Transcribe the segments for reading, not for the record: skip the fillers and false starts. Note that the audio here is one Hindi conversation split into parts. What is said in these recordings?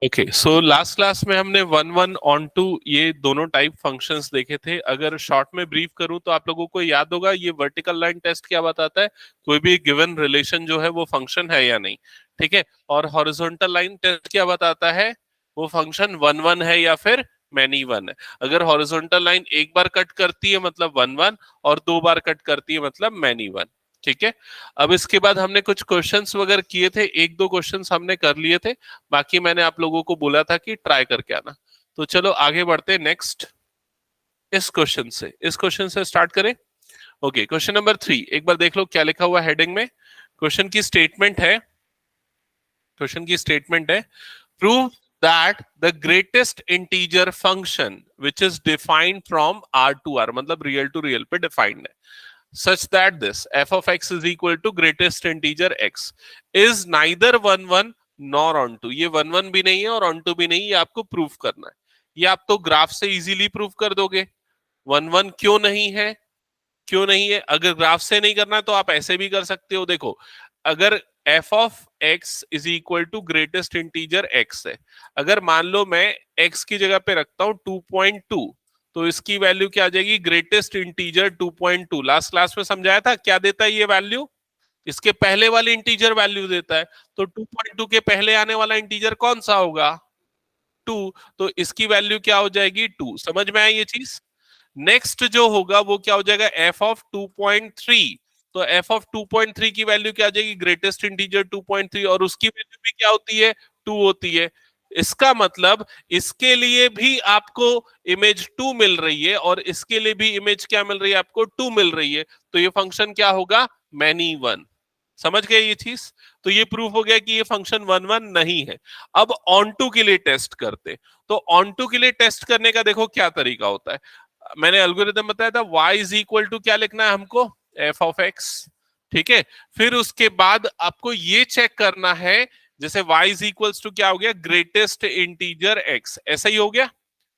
ओके, सो लास्ट क्लास में हमने वन वन ऑन टू ये दोनों टाइप फंक्शंस देखे थे। अगर शॉर्ट में ब्रीफ करूं तो आप लोगों को याद होगा ये वर्टिकल लाइन टेस्ट क्या बताता है, कोई भी गिवन रिलेशन जो है वो फंक्शन है या नहीं। ठीक है, और हॉरिजॉन्टल लाइन टेस्ट क्या बताता है, वो फंक्शन वन वन है या फिर मैनी वन है। अगर हॉरिजॉन्टल लाइन एक बार कट करती है मतलब वन वन, और दो बार कट करती है मतलब मैनी वन। ठीक है, अब इसके बाद हमने कुछ क्वेश्चंस वगैरह किए थे, एक दो क्वेश्चंस हमने कर लिए थे, बाकी मैंने आप लोगों को बोला था कि ट्राई करके आना। तो चलो आगे बढ़ते हैं नेक्स्ट। इस क्वेश्चन से स्टार्ट करें। ओके, क्वेश्चन नंबर 3 एक बार देख लो क्या लिखा हुआ हेडिंग में। क्वेश्चन की स्टेटमेंट है prove that the greatest integer function which is defined from R to R, मतलब रियल टू रियल पे डिफाइंड है, such that this f of x is equal to greatest integer x is neither 1 1 nor on 2। ये 1 1 भी नहीं है और on 2 भी नहीं, ये आपको प्रूफ करना है। ये आप तो ग्राफ से इजीली प्रूफ कर दोगे। 1 1 क्यों नहीं है, क्यों नहीं है? अगर ग्राफ से नहीं करना तो आप ऐसे भी कर सकते हो। देखो, अगर f of x is equal to greatest integer x है, अगर मान लो मैं x की जगह पे रखता हूं 2.2, तो इसकी वैल्यू क्या आ जाएगी, ग्रेटेस्ट इंटीजर 2.2। लास्ट क्लास में समझाया था क्या देता है ये वैल्यू, इसके पहले वाली इंटीजर वैल्यू देता है। तो 2.2 के पहले आने वाला इंटीजर कौन सा होगा, 2। तो इसकी वैल्यू क्या हो जाएगी, 2। समझ में आया ये चीज? नेक्स्ट जो होगा वो क्या हो जाएगा, एफ ऑफ 2.3। तो एफ ऑफ 2.3 की वैल्यू क्या आ जाएगी, ग्रेटेस्ट इंटीजर 2.3, और उसकी वैल्यू भी क्या होती है, 2 होती है। इसका मतलब इसके लिए भी आपको इमेज 2 मिल रही है और इसके लिए भी इमेज क्या मिल रही है, आपको 2 मिल रही है। तो ये फंक्शन क्या होगा, मैनी वन। समझ गए ये चीज? तो ये प्रूफ हो गया कि ये फंक्शन वन वन नहीं है। अब ऑन टू के लिए टेस्ट करते। तो ऑन टू के लिए टेस्ट करने का देखो क्या तरीका होता है। मैंने एल्गोरिथम बताया था, y इज इक्वल टू क्या लिखना है हमको, f ऑफ x। ठीक है, फिर उसके बाद आपको ये चेक करना है, जैसे y इज इक्वल्स टू क्या हो गया, ग्रेटेस्ट इंटीजर x, ऐसा ही हो गया।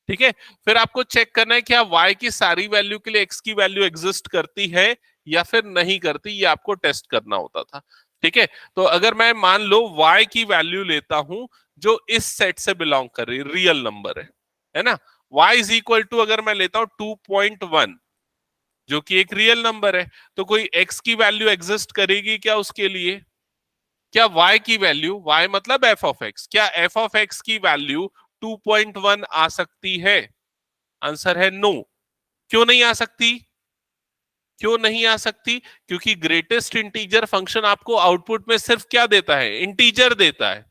ठीक है, फिर आपको चेक करना है क्या y की सारी वैल्यू के लिए x की वैल्यू एग्जिस्ट करती है या फिर नहीं करती, ये आपको टेस्ट करना होता था। ठीक है, तो अगर मैं मान लो y की वैल्यू लेता हूं जो इस सेट से बिलोंग कर रही, रियल नंबर है ना, y इज इक्वल टू अगर मैं लेता हूं 2.1 जो कि एक रियल नंबर है, तो कोई x की वैल्यू एग्जिस्ट करेगी क्या उसके लिए? क्या y की वैल्यू, y मतलब f ऑफ x, क्या f ऑफ x की वैल्यू 2.1 आ सकती है? आंसर है नो। क्यों नहीं आ सकती, क्यों नहीं आ सकती? क्योंकि ग्रेटेस्ट इंटीजर फंक्शन आपको आउटपुट में सिर्फ क्या देता है, इंटीजर देता है।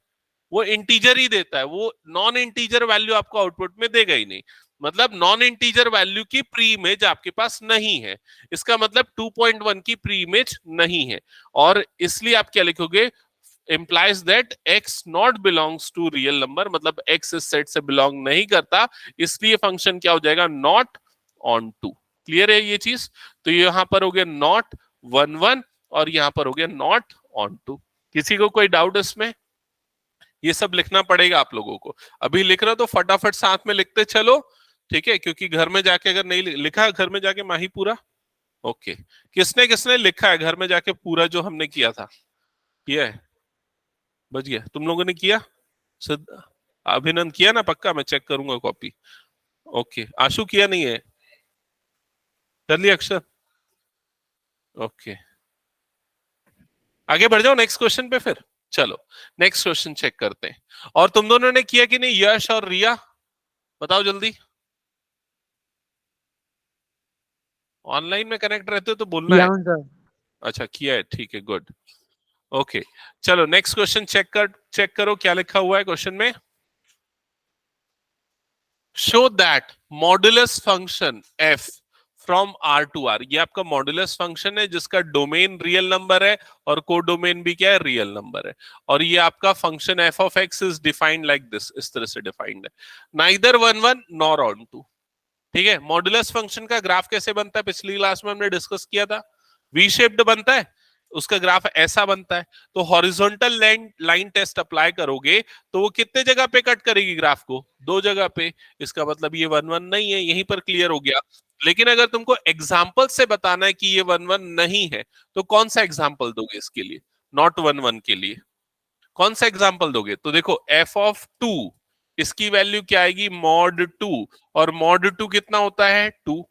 वो इंटीजर ही देता है, वो नॉन इंटीजर वैल्यू आपको आउटपुट में देगा ही नहीं। मतलब नॉन इंटीजर वैल्यू की प्री इमेज आपके पास नहीं है, इसका मतलब 2.1 की प्री इमेज नहीं है। और इसलिए आप क्या लिखोगे, implies that x not belongs to real number, मतलब x इस सेट से बिलोंग नहीं करता, इसलिए फंक्शन क्या हो जाएगा, नॉट ऑन टू। क्लियर है ये चीज? तो यहां पर हो गया नॉट वन वन और यहां पर हो गया नॉट ऑन टू। किसी को कोई डाउट इसमें? ये सब लिखना पड़ेगा आप लोगों को। अभी लिख रहे हो तो फटाफट साथ में लिखते चलो, ठीक है? क्योंकि घर में जाके अगर नहीं लिखा, घर में जाके माही पूरा ओके। किसने किसने लिखा है घर में जाके पूरा जो हमने किया था, किया है? बच गया, तुम लोगों ने किया? सिद्ध, अभिनंदन किया ना? पक्का मैं चेक करूंगा कॉपी। ओके, आशु किया नहीं है? कर लिया अक्षर? ओके, आगे बढ़ जाओ नेक्स्ट क्वेश्चन पे फिर। चलो नेक्स्ट क्वेश्चन चेक करते हैं। और तुम दोनों ने किया कि नहीं, यश और रिया बताओ जल्दी। ऑनलाइन में कनेक्ट रहते हो तो बोलना है। अच्छा किया है, ठीक है, गुड। ओके, चलो नेक्स्ट क्वेश्चन चेक करो क्या लिखा हुआ है क्वेश्चन में। Show that modulus function f from r to r, ये आपका मॉडुलस फंक्शन है जिसका डोमेन रियल नंबर है और कोडोमेन भी क्या है, रियल नंबर है। और ये आपका function f of x is defined like this, इस तरह से डिफाइंड है, neither one one nor onto. ठीक है, मॉडुलस फंक्शन का ग्राफ कैसे बनता है, पिछली क्लास में हमने डिस्कस किया था, वी शेप्ड बनता है, उसका ग्राफ ऐसा बनता है। तो हॉरिजॉन्टल लाइन टेस्ट अप्लाई करोगे तो वो कितने जगह पे कट करेगी ग्राफ को, दो जगह पे। इसका मतलब ये वन वन नहीं है, यहीं पर क्लियर हो गया। लेकिन अगर तुमको एग्जाम्पल से बताना है कि ये वन वन नहीं है, तो कौन सा एग्जाम्पल दोगे इसके लिए, नॉट वन वन के लिए? कौन सा एग्जाम्पल दोगे? तो देखो एफ ऑफ टू इसकी वैल्यू क्या आएगी मॉड 2, और मॉड 2 कितना होता है 2।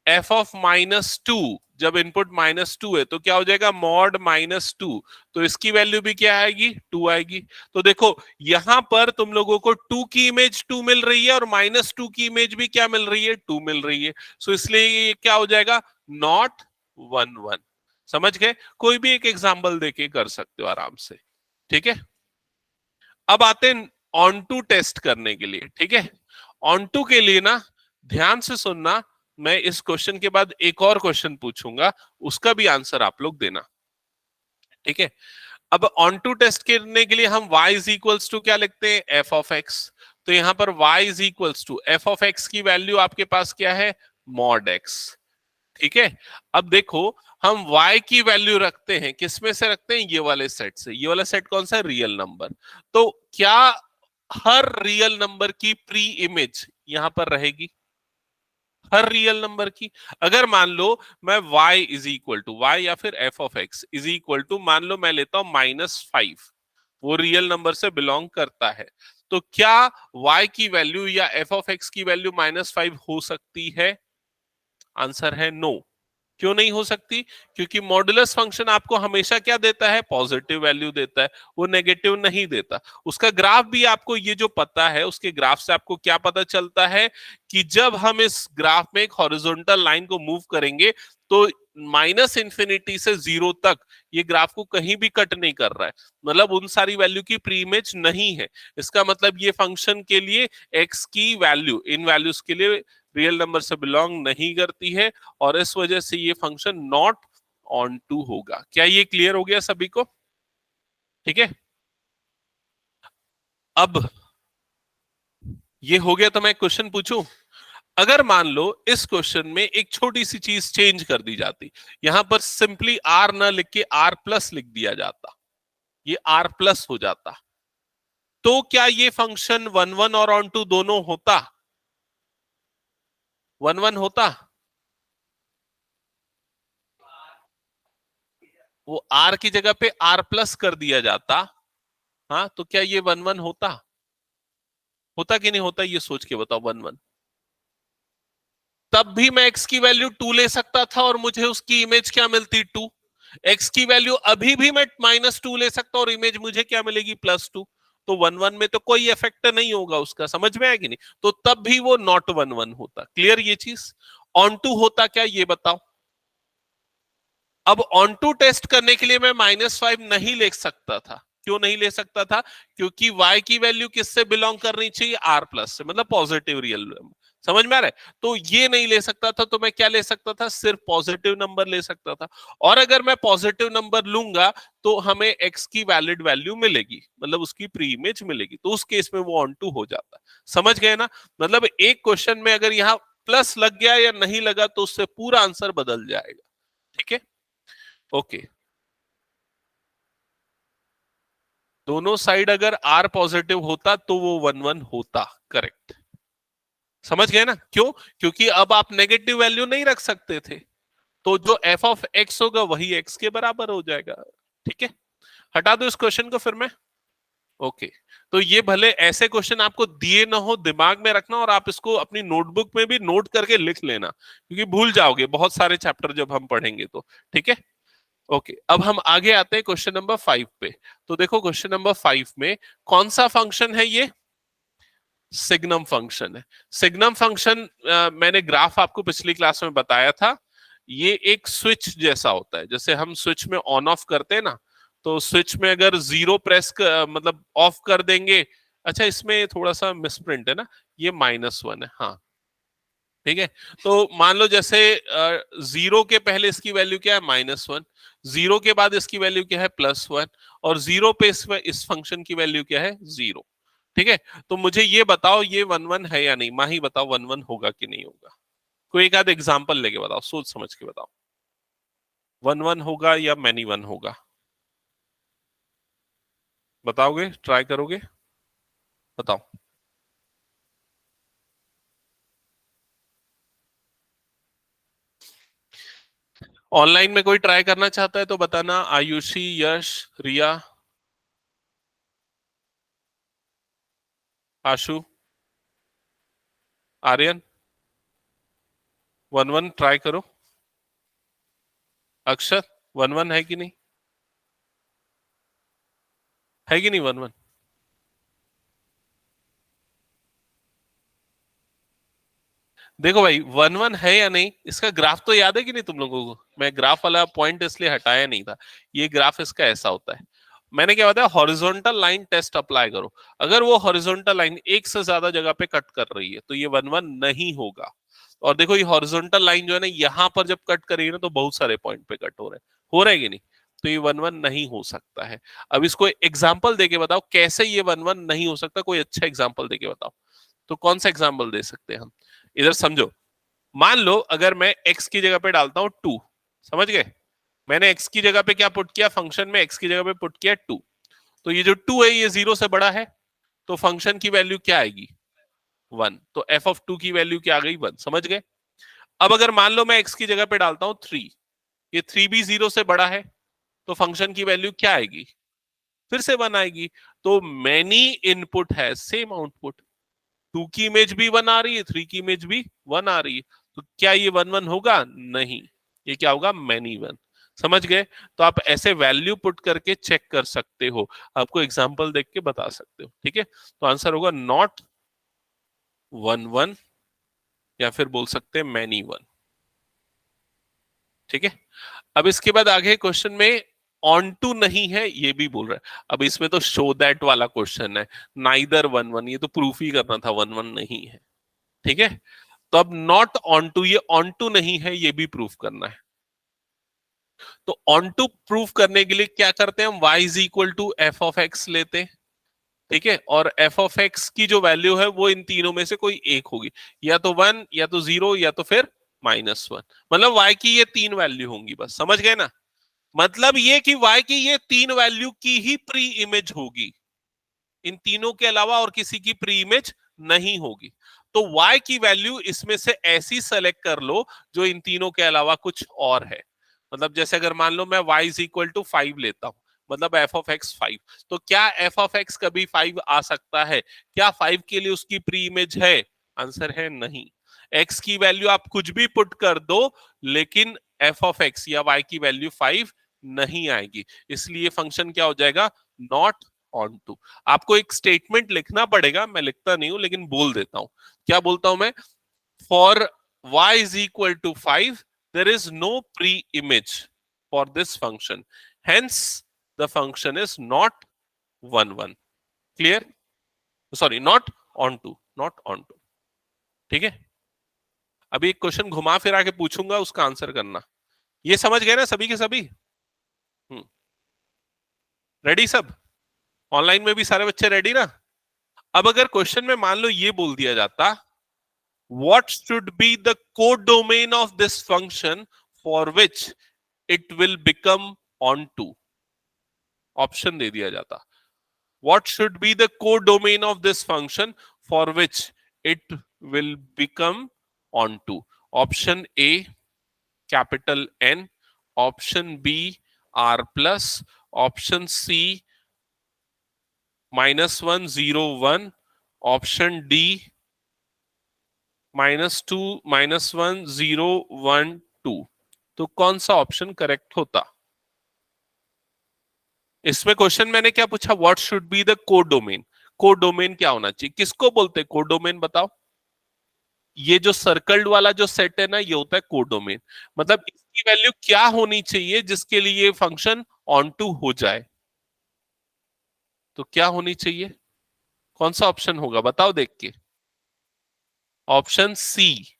एफ ऑफ -2, जब इनपुट -2 है तो क्या हो जाएगा मॉड -2, तो इसकी वैल्यू भी क्या आएगी 2 आएगी। तो देखो यहां पर तुम लोगों को 2 की इमेज 2 मिल रही है और -2 की इमेज भी क्या मिल रही है 2 मिल रही है। सो इसलिए ये क्या हो जाएगा नॉट 1 1। समझ गए? कोई भी एक एग्जांपल देके कर सकते हो आराम से। ठीक है, अब आते हैं ऑन टू टेस्ट करने के लिए। ठीक है, ऑन टू के लिए ना ध्यान से सुनना, मैं इस क्वेश्चन के बाद एक और क्वेश्चन पूछूंगा, उसका भी आंसर आप लोग देना। ठीक है, अब ऑन टू टेस्ट करने के लिए हम y इज इक्वल्स टू क्या लिखते हैं एफ ऑफ एक्स। तो यहां पर y is equals to f of x की वैल्यू आपके पास क्या है मॉड एक्स। ठीक है, अब देखो हम y की वैल्यू रखते हैं किस में से रखते हैं ये वाले सेट से। ये वाला सेट कौन सा रियल नंबर। तो क्या हर रियल नंबर की प्री इमेज यहां पर रहेगी हर रियल नंबर की। अगर मान लो मैं y is equal to y या फिर f of x is equal to मान लो मैं लेता हूं -5, वो रियल नंबर से बिलोंग करता है, तो क्या y की वैल्यू या f ऑफ x की वैल्यू -5 हो सकती है। आंसर है नो। क्यों नहीं हो सकती? क्योंकि मॉडुलस फंक्शन आपको हमेशा क्या देता है पॉजिटिव वैल्यू देता है, वो नेगेटिव नहीं देता। उसका ग्राफ भी आपको ये जो पता है उसके ग्राफ से आपको क्या पता चलता है कि जब हम इस ग्राफ में एक हॉरिजॉन्टल लाइन को मूव करेंगे तो -इंफिनिटी से 0 तक ये ग्राफ को कहीं भी कट नहीं कर रहा है, मतलब उन सारी वैल्यू की प्री इमेज नहीं है। इसका मतलब ये फंक्शन के लिए x की वैल्यू इन वैल्यूज के लिए रियल नंबर से बिलोंग नहीं करती है, और इस वजह से ये फंक्शन नॉट ऑन टू होगा। क्या ये क्लियर हो गया सभी को? ठीक है, अब ये हो गया तो मैं क्वेश्चन पूछूं। अगर मान लो इस क्वेश्चन में एक छोटी सी चीज चेंज कर दी जाती, यहां पर सिंपली आर ना लिख के आर प्लस लिख दिया जाता, ये आर प्लस हो जाता, तो क्या ये फंक्शन 1 1 और ऑन टू दोनों होता? 1 1 होता? वो आर की जगह पे आर प्लस कर दिया जाता, हाँ, तो क्या ये 1 1 होता? होता कि नहीं होता ये सोच के बताओ। 1 1 तब भी मैं x की वैल्यू 2 ले सकता था और मुझे उसकी इमेज क्या मिलती 2। x की वैल्यू अभी भी मैं -2 ले सकता और इमेज मुझे क्या मिलेगी +2। तो 1 1 में तो कोई इफेक्ट नहीं होगा उसका, समझ में आया कि नहीं? तो तब भी वो नॉट 1 1 होता। क्लियर ये चीज? ऑन टू होता क्या ये बताओ। अब ऑन टू टेस्ट करने के लिए मैं -5 नहीं ले सकता था। क्यों नहीं ले सकता था? क्योंकि y की वैल्यू किससे बिलोंग करनी चाहिए r प्लस से, मतलब पॉजिटिव रियल। समझ में आ रहा है? तो ये नहीं ले सकता था, तो मैं क्या ले सकता था सिर्फ पॉजिटिव नंबर ले सकता था। और अगर मैं पॉजिटिव नंबर लूंगा तो हमें x की वैलिड वैल्यू मिलेगी, मतलब उसकी प्री इमेज मिलेगी, तो उस केस में वो ऑन टू हो जाता। समझ गए ना? मतलब एक क्वेश्चन में अगर यहाँ प्लस लग गया या नहीं लगा तो उससे पूरा आंसर बदल जाएगा। ठीक है, ओके। दोनों साइड अगर आर पॉजिटिव होता तो वो 1 1 होता। करेक्ट। समझ गए ना क्यों? क्योंकि अब आप नेगेटिव वैल्यू नहीं रख सकते थे, तो जो एफ ऑफ एक्स होगा वही एक्स के बराबर हो जाएगा। ठीक है, हटा दो इस क्वेश्चन को फिर मैं। ओके, तो ये भले ऐसे क्वेश्चन आपको दिए ना हो, दिमाग में रखना और आप इसको अपनी नोटबुक में भी नोट करके लिख लेना, क्योंकि भूल जाओगे बहुत सारे चैप्टर जब हम पढ़ेंगे तो। ठीक है, ओके। अब हम आगे आते हैं क्वेश्चन नंबर 5 पे। तो देखो क्वेश्चन नंबर 5 में कौन सा फंक्शन है ये? सिग्नम फंक्शन है। सिग्नम फंक्शन मैंने ग्राफ आपको पिछली क्लास में बताया था। ये एक स्विच जैसा होता है, जैसे हम स्विच में ऑन ऑफ करते हैं ना, तो स्विच में अगर 0 प्रेस मतलब ऑफ कर देंगे। अच्छा, इसमें थोड़ा सा मिसप्रिंट है ना, ये -1 है, हाँ। ठीक है, तो मान लो जैसे 0 के पहले इसकी वैल्यू क्या है -1, 0 के बाद इसकी वैल्यू क्या है +1, और 0 पे इस फंक्शन की वैल्यू क्या है 0। ठीक है, तो मुझे ये बताओ ये 1 1 है या नहीं। माही बताओ 1 1 होगा कि नहीं होगा। कोई एक आध एग्जाम्पल लेके बताओ, सोच समझ के बताओ। 1 1 होगा या मैनी 1 होगा? बताओगे? ट्राई करोगे? बताओ। ऑनलाइन में कोई ट्राई करना चाहता है तो बताना। आयुषी, यश, रिया। आशु, आर्यन, 1 1 ट्राई करो। अक्षर, 1 1 है कि नहीं? है कि नहीं 1 1? देखो भाई, 1 1 है या नहीं, इसका ग्राफ तो याद है कि नहीं तुम लोगों को? मैं ग्राफ वाला पॉइंट इसलिए हटाया नहीं था। ये ग्राफ इसका ऐसा होता है। मैंने क्या बताया, हॉरिजॉन्टल लाइन टेस्ट अप्लाई करो। अगर वो हॉरिजॉन्टल लाइन एक से ज्यादा जगह पे कट कर रही है तो ये 1 1 नहीं होगा। और देखो, ये हॉरिजॉन्टल लाइन जो है ना, यहां पर जब कट करेगी ना तो बहुत सारे पॉइंट पे कट हो रहे हैं कि नहीं? तो ये 1 1 नहीं हो सकता है। अब इसको एग्जाम्पल देके बताओ कैसे ये 1 1 नहीं हो सकता, कोई अच्छा एग्जाम्पल देके बताओ। तो कौन सा एग्जाम्पल दे सकते हैं हम? इधर समझो। मान लो अगर मैं x की जगह पे डालता हूं 2, समझ गए? मैंने x की जगह पे क्या पुट किया, फंक्शन में x की जगह पे पुट किया 2। तो ये जो 2 है ये 0 से बड़ा है, तो फंक्शन की वैल्यू क्या आएगी? 1। तो f ऑफ 2 की वैल्यू क्या आ गई? 1। समझ गए? अब अगर मान लो मैं x की जगह पे डालता हूं 3, ये 3 भी 0 से बड़ा है, तो फंक्शन की वैल्यू क्या आएगी? फिर से 1 आएगी। तो मैनी इनपुट है सेम आउटपुट। 2 की इमेज भी 1 आ रही है, 3 की इमेज भी 1 आ रही है। तो क्या ये 1 1 होगा? नहीं। ये क्या होगा? मैनी 1। समझ गए? तो आप ऐसे वैल्यू पुट करके चेक कर सकते हो, आपको एग्जांपल देख के बता सकते हो। ठीक है, तो आंसर होगा नॉट 1 1, या फिर बोल सकते हैं मैनी 1। ठीक है, अब इसके बाद आगे क्वेश्चन में ऑन टू नहीं है ये भी बोल रहा है। अब इसमें तो शो दैट वाला क्वेश्चन है, नाइदर 1 1, ये तो प्रूफ ही करना था 1 1 नहीं है। ठीक है, तो अब नॉट ऑन टू, ये ऑन टू नहीं है ये भी प्रूफ करना है। तो ऑन टू प्रूफ करने के लिए क्या करते हैं हम? y is equal to f of x लेते हैं। ठीक है, और एफ ऑफ एक्स की जो वैल्यू है वो इन तीनों में से कोई एक होगी, या तो 1, या तो 0, या तो फिर -1। मतलब y की ये तीन वैल्यू होंगी बस। समझ गए ना? मतलब ये कि y की ये तीन वैल्यू की ही प्री इमेज होगी, इन तीनों के अलावा और किसी की प्री इमेज नहीं होगी। तो y की वैल्यू इसमें से ऐसी सेलेक्ट कर लो जो इन तीनों के अलावा कुछ और है। मतलब जैसे अगर मान लो मैं y इज इक्वल टू 5 लेता हूं, मतलब एफ ऑफ एक्स 5, तो क्या एफ ऑफ एक्स कभी 5 आ सकता है? क्या 5 के लिए उसकी प्री इमेज है? आंसर है नहीं। x की वैल्यू आप कुछ भी पुट कर दो, लेकिन एफ ऑफ एक्स या y की वैल्यू 5 नहीं आएगी। इसलिए फंक्शन क्या हो जाएगा? Not onto. आपको एक स्टेटमेंट लिखना पड़ेगा, मैं लिखता नहीं हूं लेकिन बोल देता हूं। क्या बोलता हूं मैं? For y is equal to 5, there is no pre image for this function, hence the function is not 1 1। Clear? Sorry, not onto, not onto. ठीक है, अभी एक क्वेश्चन घुमा फिरा के पूछूंगा, उसका आंसर करना। ये समझ गए ना सभी के सभी? रेडी सब? ऑनलाइन में भी सारे बच्चे रेडी ना? अब अगर क्वेश्चन में मान लो ये बोल दिया जाता, what should be the codomain of this function for which it will become onto? Option दे दिया जाता, what should be the codomain of this function for which it will become onto? Option A capital N, option B R plus, option C -1 0 1, option D -2 -1 0 1 2। तो कौन सा ऑप्शन करेक्ट होता? इसमें क्वेश्चन मैंने क्या पूछा? What should be the codomain. Codomain क्या होना चाहिए? किसको बोलते हैं कोडोमेन, बताओ? ये जो सर्कल्ड वाला जो सेट है ना, ये होता है कोडोमेन। मतलब इसकी वैल्यू क्या होनी चाहिए जिसके लिए ये फंक्शन ऑन टू हो जाए? तो क्या होनी चाहिए? कौन सा ऑप्शन होगा बताओ देख के? Option C.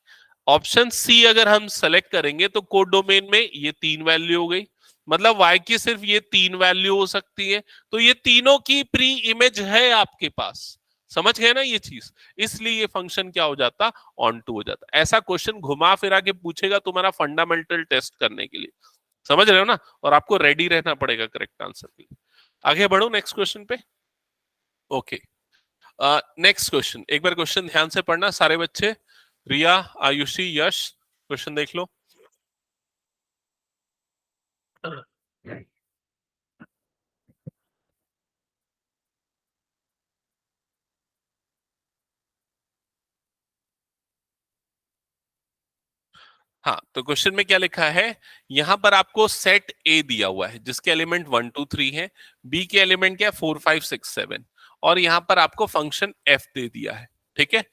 ऑप्शन सी अगर हम सेलेक्ट करेंगे तो कोड डोमेन में ये तीन वैल्यू हो गई, मतलब y की सिर्फ ये तीन वैल्यू हो सकती है। तो ये तीनों की प्री इमेज है आपके पास। समझ गए ना ये चीज? इसलिए ये फंक्शन क्या हो जाता? ऑन टू हो जाता। ऐसा क्वेश्चन घुमा फिरा के पूछेगा तुम्हारा फंडामेंटल टेस्ट करने के लिए। समझ रहे हो ना? और आपको रेडी रहना पड़ेगा करेक्ट आंसर के लिए। आगे बढ़ो नेक्स्ट क्वेश्चन पे। ओके, नेक्स्ट क्वेश्चन, एक बार क्वेश्चन ध्यान से पढ़ना सारे बच्चे। रिया, आयुषी, यश, क्वेश्चन देख लो। हाँ, तो क्वेश्चन में क्या लिखा है, यहां पर आपको सेट ए दिया हुआ है जिसके एलिमेंट 1 2 3 है, बी के एलिमेंट क्या है 4 5 6 7, और यहां पर आपको फंक्शन एफ दे दिया है। ठीक है,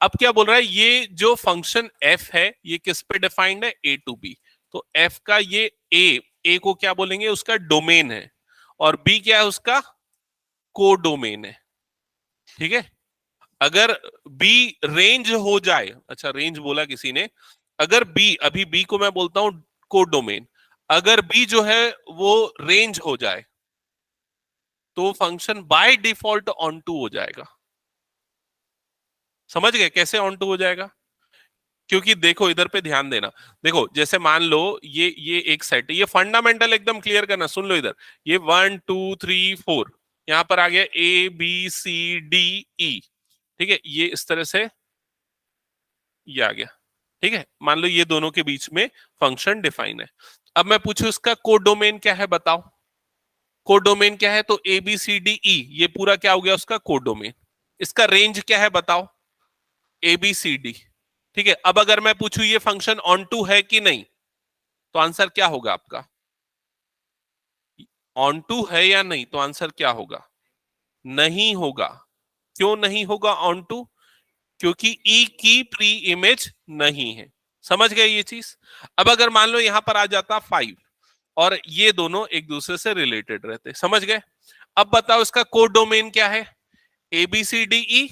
अब क्या बोल रहा है, ये जो फंक्शन एफ है ये किस पे डिफाइंड है, ए टू बी। तो एफ का ये ए को क्या बोलेंगे, उसका डोमेन है, और बी क्या है, उसका को डोमेन है। ठीक है, अगर बी रेंज हो जाए, अच्छा रेंज बोला किसी ने, अगर बी, अभी बी को मैं बोलता हूं कोड डोमेन, अगर बी जो है वो रेंज हो जाए तो function by default onto हो जाएगा। समझ गए कैसे ऑन टू हो जाएगा? क्योंकि देखो इधर पे ध्यान देना, देखो जैसे मान लो ये एक सेट है, ये फंडामेंटल एकदम क्लियर करना, सुन लो इधर, ये 1 2 3 4, यहां पर आ गया ABCDE। ठीक है, ये इस तरह से ये आ गया। ठीक है, मान लो ये दोनों के बीच में फंक्शन डिफाइन है। अब मैं पूछूं इसका कोड डोमेन क्या है, बताओ। कोड डोमेन क्या है, तो ABCDE, ये पूरा क्या हो गया उसका कोड डोमेन। इसका रेंज क्या है बताओ, ABCD। ठीक है, अब अगर मैं पूछूं ये फंक्शन ऑन टू है कि नहीं, तो आंसर क्या होगा आपका, ऑन टू है या नहीं, तो आंसर क्या होगा, नहीं होगा। क्यों नहीं होगा ऑन टू, क्योंकि ई की प्री इमेज नहीं है। समझ गए ये चीज? अब अगर मान लो यहां पर आ जाता 5, और ये दोनों एक दूसरे से रिलेटेड रहते, समझ गए? अब बताओ इसका कोड डोमेन क्या है, ABCDE,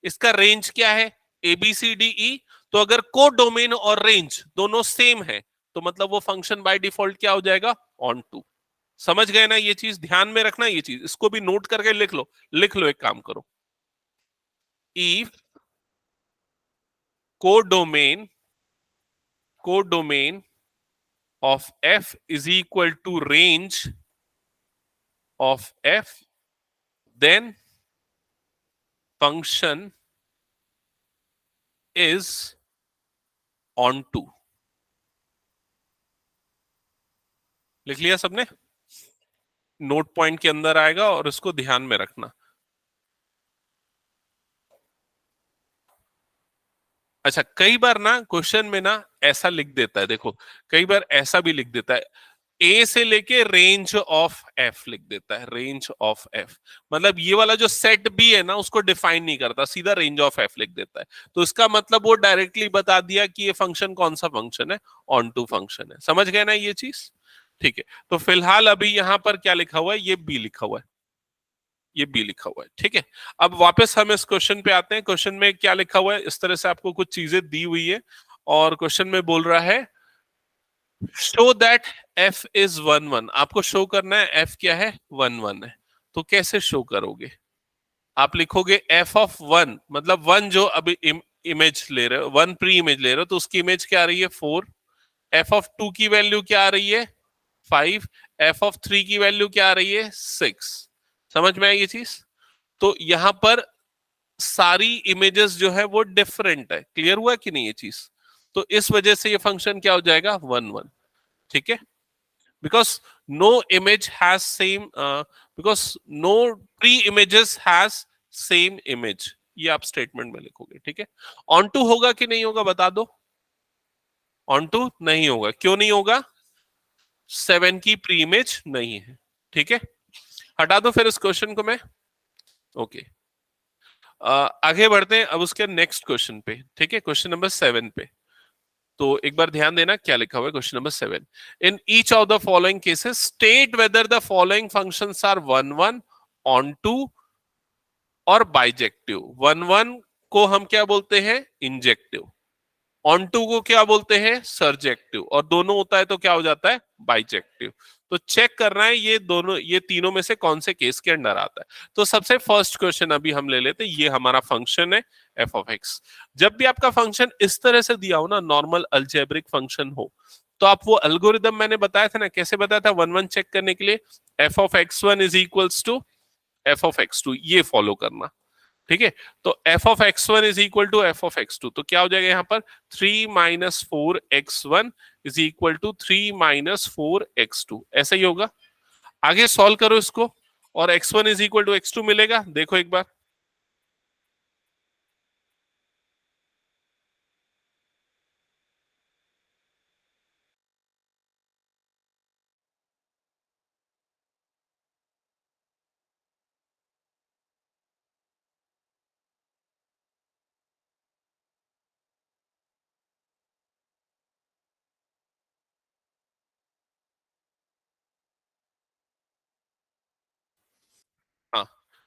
इसका रेंज क्या है, ABCDE। तो अगर कोड डोमेन और रेंज दोनों सेम है, तो मतलब वो फंक्शन बाय डिफॉल्ट क्या हो जाएगा, ऑन टू। समझ गए ना, ये चीज ध्यान में रखना, ये चीज इसको भी नोट करके लिख लो, लिख लो, एक काम करो, if codomain codomain of f is equal to range of f, then function is on to। लिख लिया सबने? नोट पॉइंट के अंदर आएगा और इसको ध्यान में रखना। अच्छा, कई बार ना क्वेश्चन में ना ऐसा लिख देता है, देखो कई बार ऐसा भी लिख देता है, ए से लेके रेंज ऑफ एफ लिख देता है, रेंज ऑफ एफ, मतलब ये वाला जो सेट बी है ना उसको डिफाइन नहीं करता, सीधा रेंज ऑफ एफ लिख देता है। तो इसका मतलब वो डायरेक्टली बता दिया कि ये फंक्शन कौन सा फंक्शन है, ऑन टू फंक्शन है। समझ गए ना ये चीज? ठीक है, तो फिलहाल अभी यहां पर क्या लिखा हुआ है, ये बी लिखा हुआ है, ये बी लिखा हुआ है। ठीक है, अब वापस हम इस क्वेश्चन पे आते हैं। क्वेश्चन में क्या लिखा हुआ है, इस तरह से आपको कुछ चीजें दी हुई है, और क्वेश्चन में बोल रहा है शो दैट एफ इज 1 1। आपको शो करना है एफ क्या है, 1 1 है। तो कैसे शो करोगे, आप लिखोगे एफ ऑफ 1, मतलब 1 जो अभी इमेज ले रहे हो, 1 प्री इमेज ले रहे हो, तो उसकी इमेज क्या आ रही है 4। एफ ऑफ 2 की वैल्यू क्या आ रही है 5। एफ ऑफ 3 की वैल्यू क्या आ रही है 6। समझ में आई ये चीज? तो यहां पर सारी इमेजेस जो है वो डिफरेंट है। क्लियर हुआ कि नहीं ये चीज? तो इस वजह से ये फंक्शन क्या हो जाएगा 1 1। ठीक है, because no image has same, because no pre images has same image, ये आप स्टेटमेंट में लिखोगे। ठीक है, ऑन टू होगा कि नहीं होगा बता दो। ऑन टू नहीं होगा, क्यों नहीं होगा, 7 की प्री इमेज नहीं है। ठीक है, हटा दो फिर इस क्वेश्चन को मैं। ओके, आगे बढ़ते हैं अब उसके नेक्स्ट क्वेश्चन पे। ठीक है, क्वेश्चन नंबर 7 पे। तो एक बार ध्यान देना क्या लिखा हुआ है question number 7। In each of the following cases state whether the following functions are 1 1, onto और बाइजेक्टिव। 1 1 को हम क्या बोलते हैं, इंजेक्टिव। ऑन टू को क्या बोलते हैं, सर्जेक्टिव। और दोनों होता है तो क्या हो जाता है, बाइजेक्टिव। तो चेक करना है ये दोनों, ये तीनों में से कौन से केस के अंडर आता है। तो सबसे फर्स्ट क्वेश्चन अभी हम ले लेते हैं, ये हमारा फंक्शन है एफ ऑफ एक्स। जब भी आपका फंक्शन इस तरह से दिया हो ना, नॉर्मल अलजेब्रिक फंक्शन हो, तो आप वो एल्गोरिदम मैंने बताया था ना, कैसे बताया था 1 1 चेक करने के लिए, f of x1 is equals to f of x2, ये फॉलो करना। ठीक है, तो f of x1 is equal to f of x2, तो क्या हो जाएगा यहां पर 3 - 4x1 is equal to 3 - 4x2, ऐसा ही होगा। आगे सॉल्व करो इसको, और x1 is equal to x2 मिलेगा, देखो एक बार।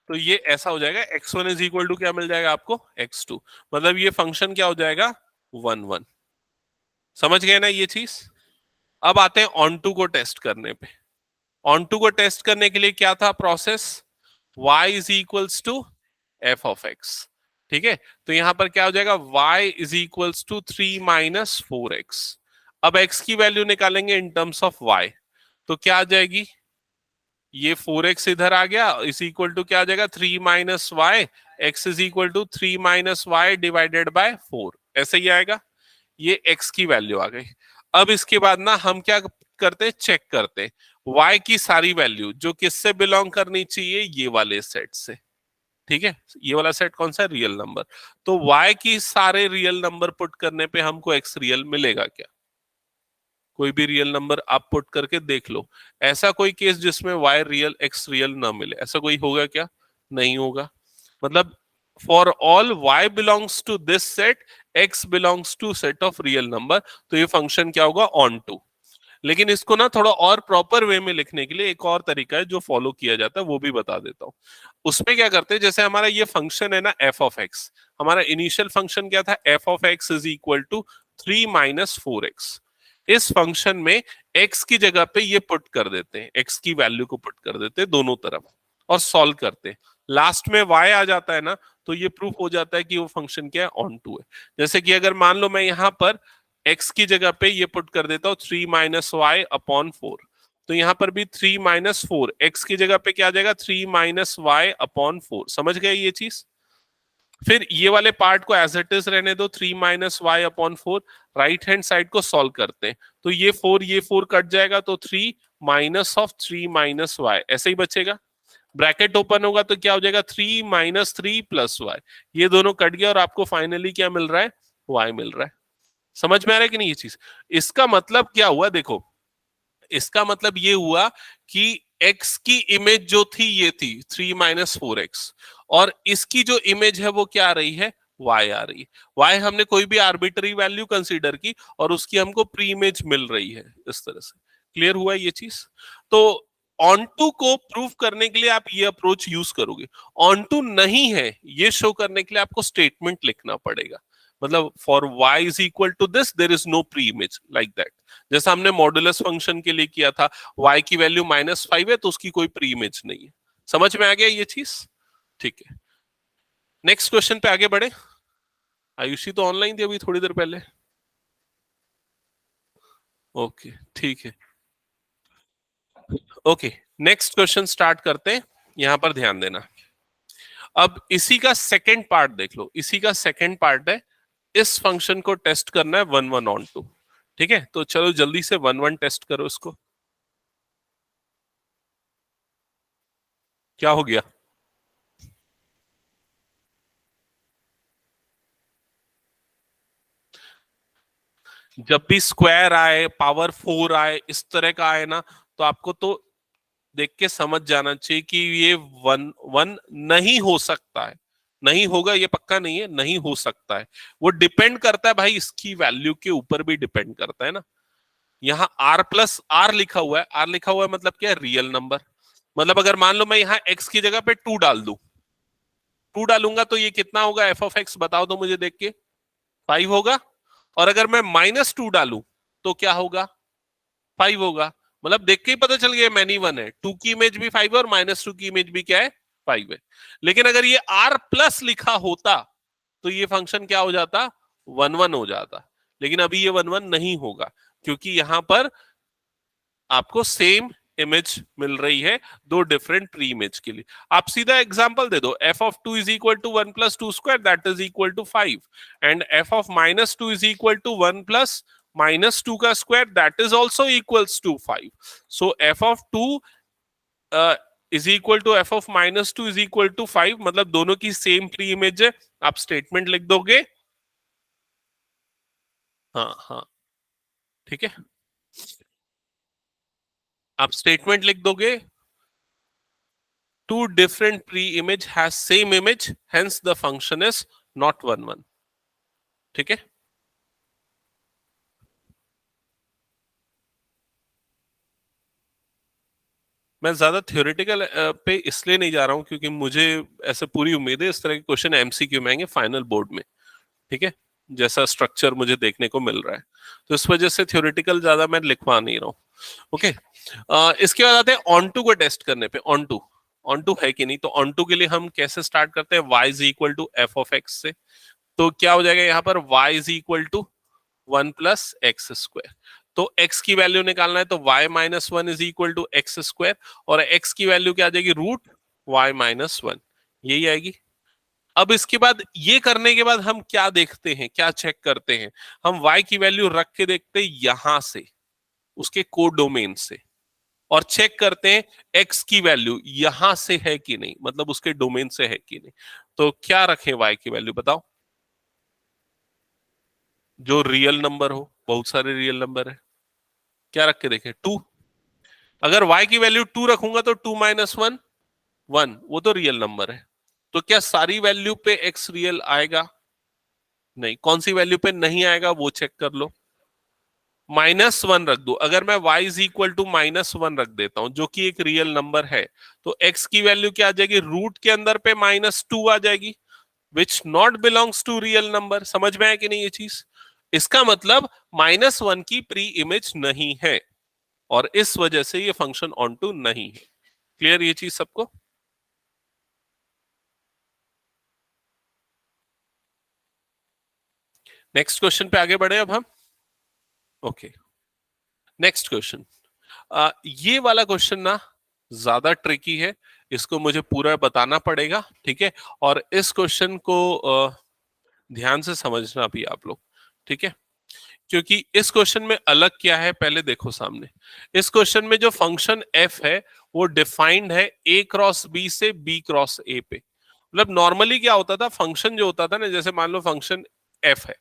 तो ये ऐसा हो जाएगा x1 इज इक्वल टू क्या मिल जाएगा आपको x2, मतलब ये फंक्शन क्या हो जाएगा 1 1। समझ गए ना ये चीज। अब आते हैं ऑन टू को टेस्ट करने पे। ऑन टू को टेस्ट करने के लिए क्या था process, y is equals to f of x. ठीक है, तो यहां पर क्या हो जाएगा y is equals to 3 - 4x। अब x की वैल्यू निकालेंगे इन टर्म्स ऑफ y, तो क्या आ जाएगी, ये 4x इधर आ गया, इज इक्वल टू क्या आ जाएगा 3 - y, x is equal to 3 - y divided by 4, ऐसे ही आएगा। ये x की वैल्यू आ गई। अब इसके बाद ना हम क्या करते हैं, चेक करते हैं y की सारी वैल्यू जो किससे बिलोंग करनी चाहिए, ये वाले सेट से। ठीक है, ये वाला सेट कौन सा, रियल नंबर। तो y की सारे रियल नंबर पुट करने पे हमको x रियल मिलेगा क्या, कोई भी रियल नंबर आप पुट करके देख लो। ऐसा कोई केस जिसमें y रियल x रियल ना मिले, ऐसा कोई होगा क्या, नहीं होगा। मतलब for all y belongs to this set, x belongs to set of real number, तो ये फंक्शन क्या होगा ऑन टू। लेकिन इसको ना थोड़ा और प्रॉपर वे में लिखने के लिए एक और तरीका है जो फॉलो किया जाता है, वो भी बता देता हूं। उसमें क्या करते हैं, जैसे हमारा ये फंक्शन है ना एफ ऑफ एक्स, हमारा इनिशियल फंक्शन क्या था, f of x is equal to 3 - 4x। इस फंक्शन में x की जगह पे ये पुट कर देते हैं, x की वैल्यू को पुट कर देते हैं दोनों तरफ और सॉल्व करते हैं। लास्ट में y आ जाता है ना, तो ये प्रूफ हो जाता है कि वो फंक्शन क्या है, ऑन टू है। जैसे कि अगर मान लो मैं यहां पर x की जगह पे ये पुट कर देता हूं 3 - y/4, तो यहां पर भी 3 - 4, x की जगह पे क्या आ जाएगा 3 - y/4। समझ गए ये चीज। फिर ये वाले पार्ट को एज इट इज रहने दो, 3 - y/4। राइट हैंड साइड को सॉल्व करते हैं, तो ये 4 कट जाएगा, तो 3 - 3 - y ऐसे ही बचेगा। ब्रैकेट ओपन होगा तो क्या हो जाएगा 3 - 3 + y, ये दोनों कट गया और आपको फाइनली क्या मिल रहा है, y मिल रहा है। समझ में आ रहा है कि नहीं ये चीज। इसका मतलब क्या हुआ देखो, इसका मतलब ये हुआ कि x की इमेज जो थी ये थी 3 - 4x, और इसकी जो इमेज है वो क्या आ रही है, y आ रही है। y हमने कोई भी आर्बिट्री वैल्यू कंसीडर की और उसकी हमको प्री इमेज मिल रही है, इस तरह से। क्लियर हुआ ये चीज। तो ऑन टू को प्रूव करने के लिए आप ये अप्रोच यूज करोगे। ऑन टू नहीं है ये शो करने के लिए आपको स्टेटमेंट लिखना पड़ेगा, मतलब for y is equal to this there is no pre image, like that. जैसा हमने मॉडुलस फंक्शन के लिए किया था, y की वैल्यू -5 है तो उसकी कोई प्री इमेज नहीं है। समझ में आ गया ये चीज। ठीक है, नेक्स्ट क्वेश्चन पे आगे बढ़े। आयुषी तो ऑनलाइन थी अभी थोड़ी देर पहले। ओके ठीक है, ओके नेक्स्ट क्वेश्चन स्टार्ट करते हैं। यहां पर ध्यान देना। अब इसी का सेकंड पार्ट देख लो, इसी का सेकंड पार्ट है, इस फंक्शन को टेस्ट करना है 1 1 ऑन टू। ठीक है, तो चलो जल्दी से 1 1 टेस्ट करो इसको। क्या हो गया, जब भी स्क्वायर आए, पावर 4 आए, इस तरह का आए ना, तो आपको तो देख के समझ जाना चाहिए कि ये 1 1 नहीं हो सकता है। नहीं होगा ये पक्का नहीं है, नहीं हो सकता है। वो डिपेंड करता है भाई, इसकी वैल्यू के ऊपर भी डिपेंड करता है ना। यहाँ r+r लिखा हुआ है, r लिखा हुआ है मतलब क्या है, रियल नंबर। मतलब अगर मान लो मैं यहाँ x की जगह पे 2 डाल दूं, 2 डालूंगा तो ये कितना होगा एफ ऑफ एक्स, बताओ तो मुझे देख के, 5 होगा। और अगर मैं -2 डालूं तो क्या होगा, 5 होगा। मतलब देख के ही पता चल गया मैनी वन है, 2 की इमेज भी 5 है और -2 की इमेज भी क्या है, 5 है। लेकिन अगर ये r+ लिखा होता तो ये फंक्शन क्या हो जाता, 1 1 हो जाता। लेकिन अभी ये 1 1 नहीं होगा, क्योंकि यहां पर आपको सेम इमेज मिल रही है दो डिफरेंट प्री इमेज के लिए। आप सीधा एग्जांपल दे दो, f of 2 is equal to 1 + 2 square that is equal to 5, and f of -2 is equal to 1 + -2 का square that is also equals to 5। So f of 2 is equal to f of -2 is equal to 5, मतलब दोनों की सेम प्री इमेज है। आप स्टेटमेंट लिख दोगे, हाँ हाँ ठीक है, आप स्टेटमेंट लिख दोगे, two different pre-image has same image, hence the function is not 1 1। ठीक है, मैं ज्यादा थ्योरेटिकल पे इसलिए नहीं जा रहा हूँ क्योंकि मुझे ऐसे पूरी उम्मीद है इस तरह के क्वेश्चन एमसीक्यू में आएंगे फाइनल बोर्ड में, ठीक है, जैसा स्ट्रक्चर मुझे देखने को मिल रहा है, तो इस वजह से थ्योरेटिकल ज्यादा मैं लिखवा नहीं रहा हूँ। ओके, इसके बाद आते हैं ऑन टू को टेस्ट करने पे। ऑन टू, ऑन टू है कि नहीं, तो ऑन टू के लिए हम कैसे स्टार्ट करते हैं, y is equal to f of x से। तो क्या हो जाएगा यहाँ पर, y is equal to 1 plus x square. तो x की वैल्यू निकालना है तो y minus one is equal to x square, और x की वैल्यू क्या आ जाएगी, रूट y माइनस वन, यही आएगी। अब इसके बाद ये करने के बाद हम क्या देखते हैं, क्या चेक करते हैं, हम y की वैल्यू रख के देखते हैं यहां से, उसके कोडोमेन से, और चेक करते हैं x की वैल्यू यहां से है कि नहीं, मतलब उसके डोमेन से है कि नहीं। तो क्या रखें y की वैल्यू बताओ, जो रियल नंबर हो, बहुत सारे रियल नंबर है, क्या रख के देखें, 2। अगर y की वैल्यू 2 रखूंगा तो 2 माइनस वन 1, वो तो रियल नंबर है। तो क्या सारी वैल्यू पे x रियल आएगा, नहीं। कौन सी वैल्यू पे नहीं आएगा वो चेक कर लो, माइनस वन रख दो। अगर मैं y is equal to minus one रख देता हूं जो कि एक रियल नंबर है, तो x की वैल्यू क्या आ जाएगी, रूट के अंदर पे माइनस टू आ जाएगी, which not belongs to real number. समझ में आया कि नहीं ये चीज, इसका मतलब माइनस वन की प्री इमेज नहीं है, और इस वजह से ये फंक्शन ऑन टू नहीं है। क्लियर ये चीज सबको? नेक्स्ट क्वेश्चन पे आगे बढ़े अब हम। Okay, next question. ये वाला क्वेश्चन ना ज्यादा ट्रिकी है, इसको मुझे पूरा बताना पड़ेगा, ठीक है। और इस क्वेश्चन को ध्यान से समझना भी आप लोग, ठीक है, क्योंकि इस क्वेश्चन में अलग क्या है पहले देखो सामने। इस क्वेश्चन में जो फंक्शन f है वो डिफाइंड है a क्रॉस b से b क्रॉस a पे। मतलब नॉर्मली क्या होता था, फंक्शन जो होता था ना, जैसे मान लो फंक्शन f है,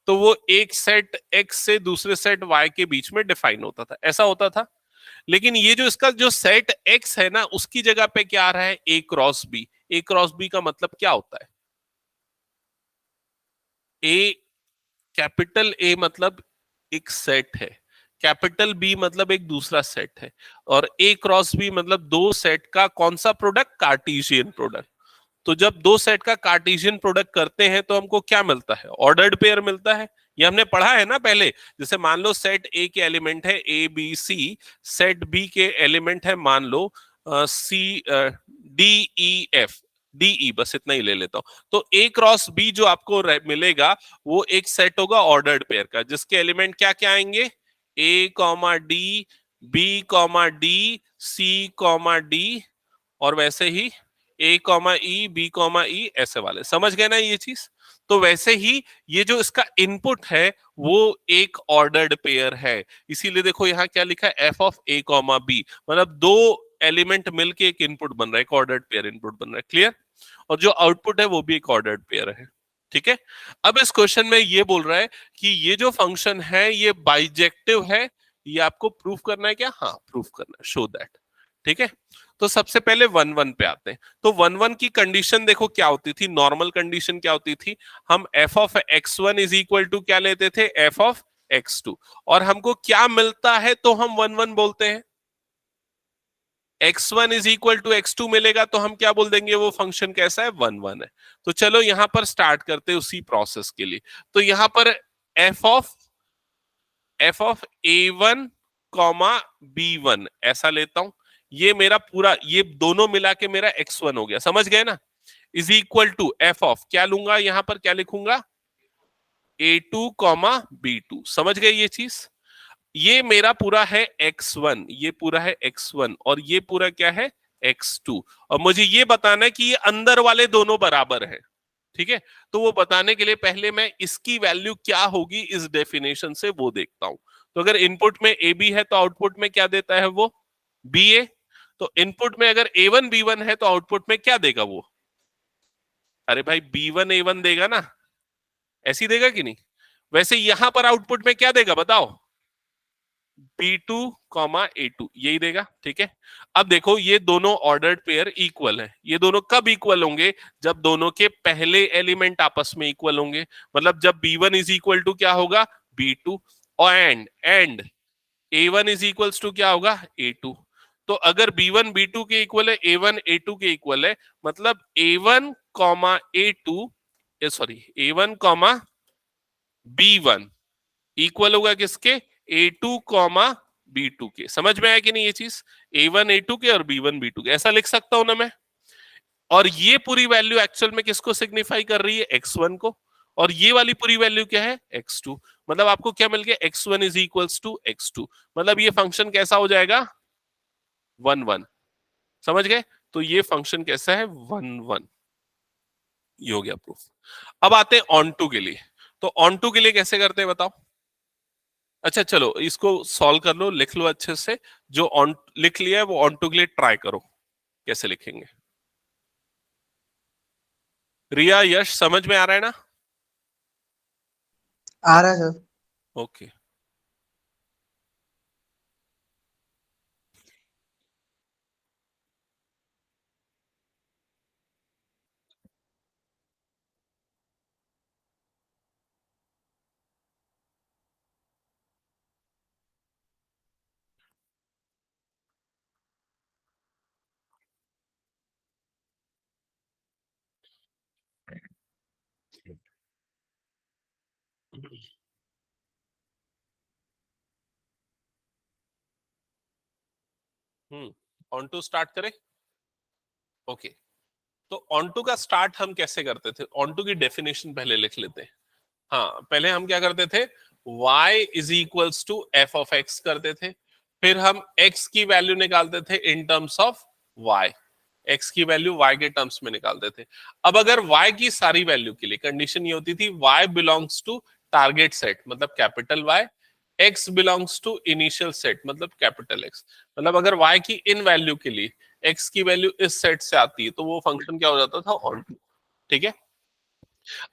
तो वो एक सेट x से दूसरे सेट y के बीच में डिफाइन होता था, ऐसा होता था। लेकिन ये जो इसका जो सेट x है ना, उसकी जगह पे क्या आ रहा है, a cross b। a cross b का मतलब क्या होता है, a, कैपिटल ए मतलब एक सेट है, कैपिटल बी मतलब एक दूसरा सेट है, और ए क्रॉस बी मतलब दो सेट का कौन सा प्रोडक्ट, कार्टेशियन प्रोडक्ट। तो जब दो सेट का कार्टेशियन प्रोडक्ट करते हैं तो हमको क्या मिलता है, ऑर्डर्ड पेयर मिलता है। ये हमने पढ़ा है ना पहले। जैसे मान लो सेट ए के एलिमेंट है A B C, set B के एलिमेंट है मान लो C D E F, D E, बस इतना ही ले लेता हूं। तो ए क्रॉस बी जो आपको मिलेगा वो एक सेट होगा ऑर्डर्ड पेयर का, जिसके एलिमेंट क्या क्या आएंगे, A comma D, B comma D, C comma D, और वैसे ही A comma E, B comma E, ऐसे वाले। समझ गए ना ये चीज? तो वैसे ही ये जो इसका इनपुट है वो एक ऑर्डर्ड पेयर है। इसीलिए देखो यहाँ क्या लिखा है, f of a comma b, मतलब दो एलिमेंट मिलके एक इनपुट बन रहा है, एक ऑर्डर्ड पेयर इनपुट बन रहा है। क्लियर? और जो आउटपुट है वो भी एक ऑर्डर्ड पेयर है, ठीक है। अब इस क्वेश्चन में ये बोल रहा है कि ये जो फंक्शन है ये बाइजेक्टिव है, ये आपको प्रूफ करना है क्या, हाँ प्रूफ करना है, शो दैट, ठीक है। तो सबसे पहले वन वन पे आते हैं। तो वन वन की कंडीशन देखो क्या होती थी, नॉर्मल कंडीशन क्या होती थी, हम f of x one is equal to क्या लेते थे, एफ ऑफ एक्स टू, और हमको क्या मिलता है तो हम वन वन बोलते हैं। x1 is equal to x2 मिलेगा तो हम क्या बोल देंगे, वो फंक्शन कैसा है, वन वन है। तो चलो यहां पर स्टार्ट करते हैं उसी प्रोसेस के लिए। तो यहां पर F of a1 comma b1 ऐसा लेता हूं, ये मेरा पूरा, ये दोनों मिला के मेरा x1 हो गया, समझ गए ना। Is equal to f of, क्या लूंगा यहां पर, क्या लिखूंगा, a2 कॉमा b2। समझ गए ये चीज? ये मेरा पूरा है x1, ये पूरा है x1, और ये पूरा क्या है, x2। और मुझे ये बताना है कि ये अंदर वाले दोनों बराबर है, ठीक है। तो वो बताने के लिए पहले मैं इसकी वैल्यू क्या होगी इस डेफिनेशन से वो देखता हूं। तो अगर इनपुट में ए बी है तो आउटपुट में क्या देता है वो, बी ए। तो इनपुट में अगर A1 B1 है तो आउटपुट में क्या देगा वो, अरे भाई B1 A1 देगा ना, ऐसी देगा कि नहीं। वैसे यहां पर आउटपुट में क्या देगा बताओ, B2 कॉमा A2, यही देगा, ठीक है। अब देखो ये दोनों ऑर्डर्ड पेयर इक्वल है, ये दोनों कब इक्वल होंगे, जब दोनों के पहले एलिमेंट आपस में इक्वल होंगे, मतलब जब B1 इज इक्वल टू क्या होगा, B2, और and A1 is equals to क्या होगा, A2। तो अगर B1 B2 के इक्वल है, A1 A2 के इक्वल है, मतलब A1 comma A2, sorry A1 comma B1 equal होगा किसके, A2 कॉमा B2 के। समझ में आया कि नहीं ये चीज, A1 A2 के और B1 B2 के, ऐसा लिख सकता हूं ना मैं। और ये पूरी वैल्यू एक्चुअल में किसको सिग्निफाई कर रही है, x1 को, और ये वाली पूरी वैल्यू क्या है, x2। मतलब आपको क्या मिल गया, x1 is equals to x2, मतलब ये फंक्शन कैसा हो जाएगा, 1 1। समझ गए, तो ये फंक्शन कैसा है, 1 1। ये हो गया प्रूफ। अब आते हैं ऑन टू के लिए। तो ऑन टू के लिए कैसे करते हैं बताओ। अच्छा चलो इसको सॉल्व कर लो, लिख लो अच्छे से। जो ऑन लिख लिया है वो ऑन टू के लिए ट्राई करो, कैसे लिखेंगे। रिया यश समझ में आ रहा है ना। आ रहा है sir. Okay. Onto start करें। ओके। तो ऑनटू का स्टार्ट हम कैसे करते थे, ऑनटू की डेफिनेशन पहले लिख लेते हैं। हाँ पहले हम क्या करते थे, y is equals to f of x करते थे, फिर हम x की वैल्यू निकालते थे in terms of y, x की वैल्यू y के टर्म्स में निकालते थे। अब अगर y की सारी वैल्यू के लिए कंडीशन ये होती थी y belongs to target set मतलब capital Y, x belongs to initial set मतलब कैपिटल X। मतलब अगर y की इन वैल्यू के लिए x की वैल्यू इस सेट से आती है तो वो फंक्शन क्या हो जाता था, ऑन टू। ठीक है।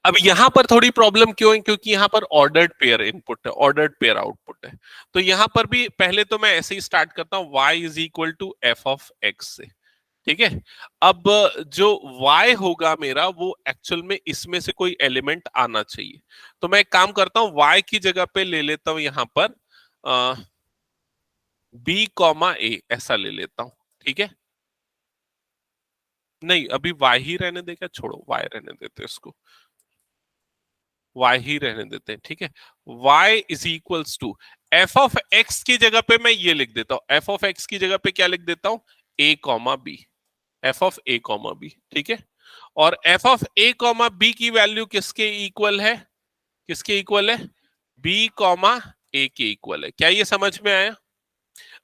अब यहां पर थोड़ी प्रॉब्लम क्यों है, क्योंकि यहां पर ऑर्डर्ड पेयर इनपुट है, ऑर्डर्ड पेयर आउटपुट है। तो यहां पर भी पहले तो मैं ऐसे ही स्टार्ट करता हूं, y is equal to f of x से। ठीक है। अब जो y होगा मेरा वो एक्चुअल में इसमें से कोई एलिमेंट आना चाहिए। तो मैं एक काम करता हूं, y की जगह पे ले लेता हूं यहां पर b कॉमा ए, ऐसा ले लेता हूं। ठीक है। नहीं अभी y ही रहने देगा, छोड़ो y रहने देते हैं इसको, y ही रहने देते हैं। ठीक है। y is equals to f of x की जगह पे मैं ये लिख देता हूं, एफ ऑफ एक्स की जगह पे क्या लिख देता हूं, a comma b, f of a comma b. ठीक है। और f of a comma b की वैल्यू किसके इक्वल है, किसके इक्वल है, बी कॉमा ए के इक्वल है। क्या ये समझ में आया।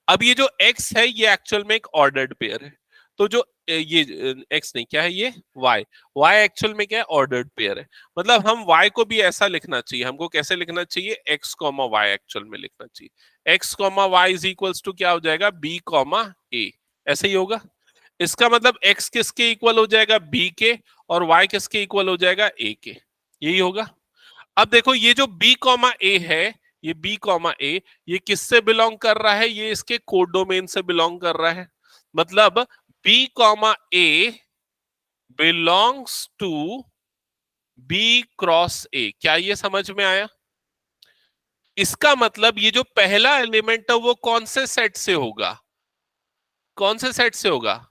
अब ये जो x है ये एक्चुअल में एक ऑर्डर्ड पेयर है। तो जो ये x नहीं क्या है ये y एक्चुअल में क्या है, ऑर्डर्ड पेयर है। मतलब हम y को भी ऐसा लिखना चाहिए, हमको कैसे लिखना चाहिए, x कॉमा वाई एक्चुअल में लिखना चाहिए। x comma y is equals to क्या हो जाएगा, b कॉमा ए, ऐसे ही होगा। इसका मतलब x किसके इक्वल हो जाएगा, b के, और y किसके इक्वल हो जाएगा, a के। यही होगा। अब देखो ये जो b कॉमा ए है, ये b कॉमा ए, ये किससे बिलोंग कर रहा है, ये इसके कोड डोमेन से बिलोंग कर रहा है। मतलब b comma a belongs to b cross a. क्या ये समझ में आया। इसका मतलब ये जो पहला एलिमेंट है वो कौन से सेट से होगा, कौन से सेट से होगा,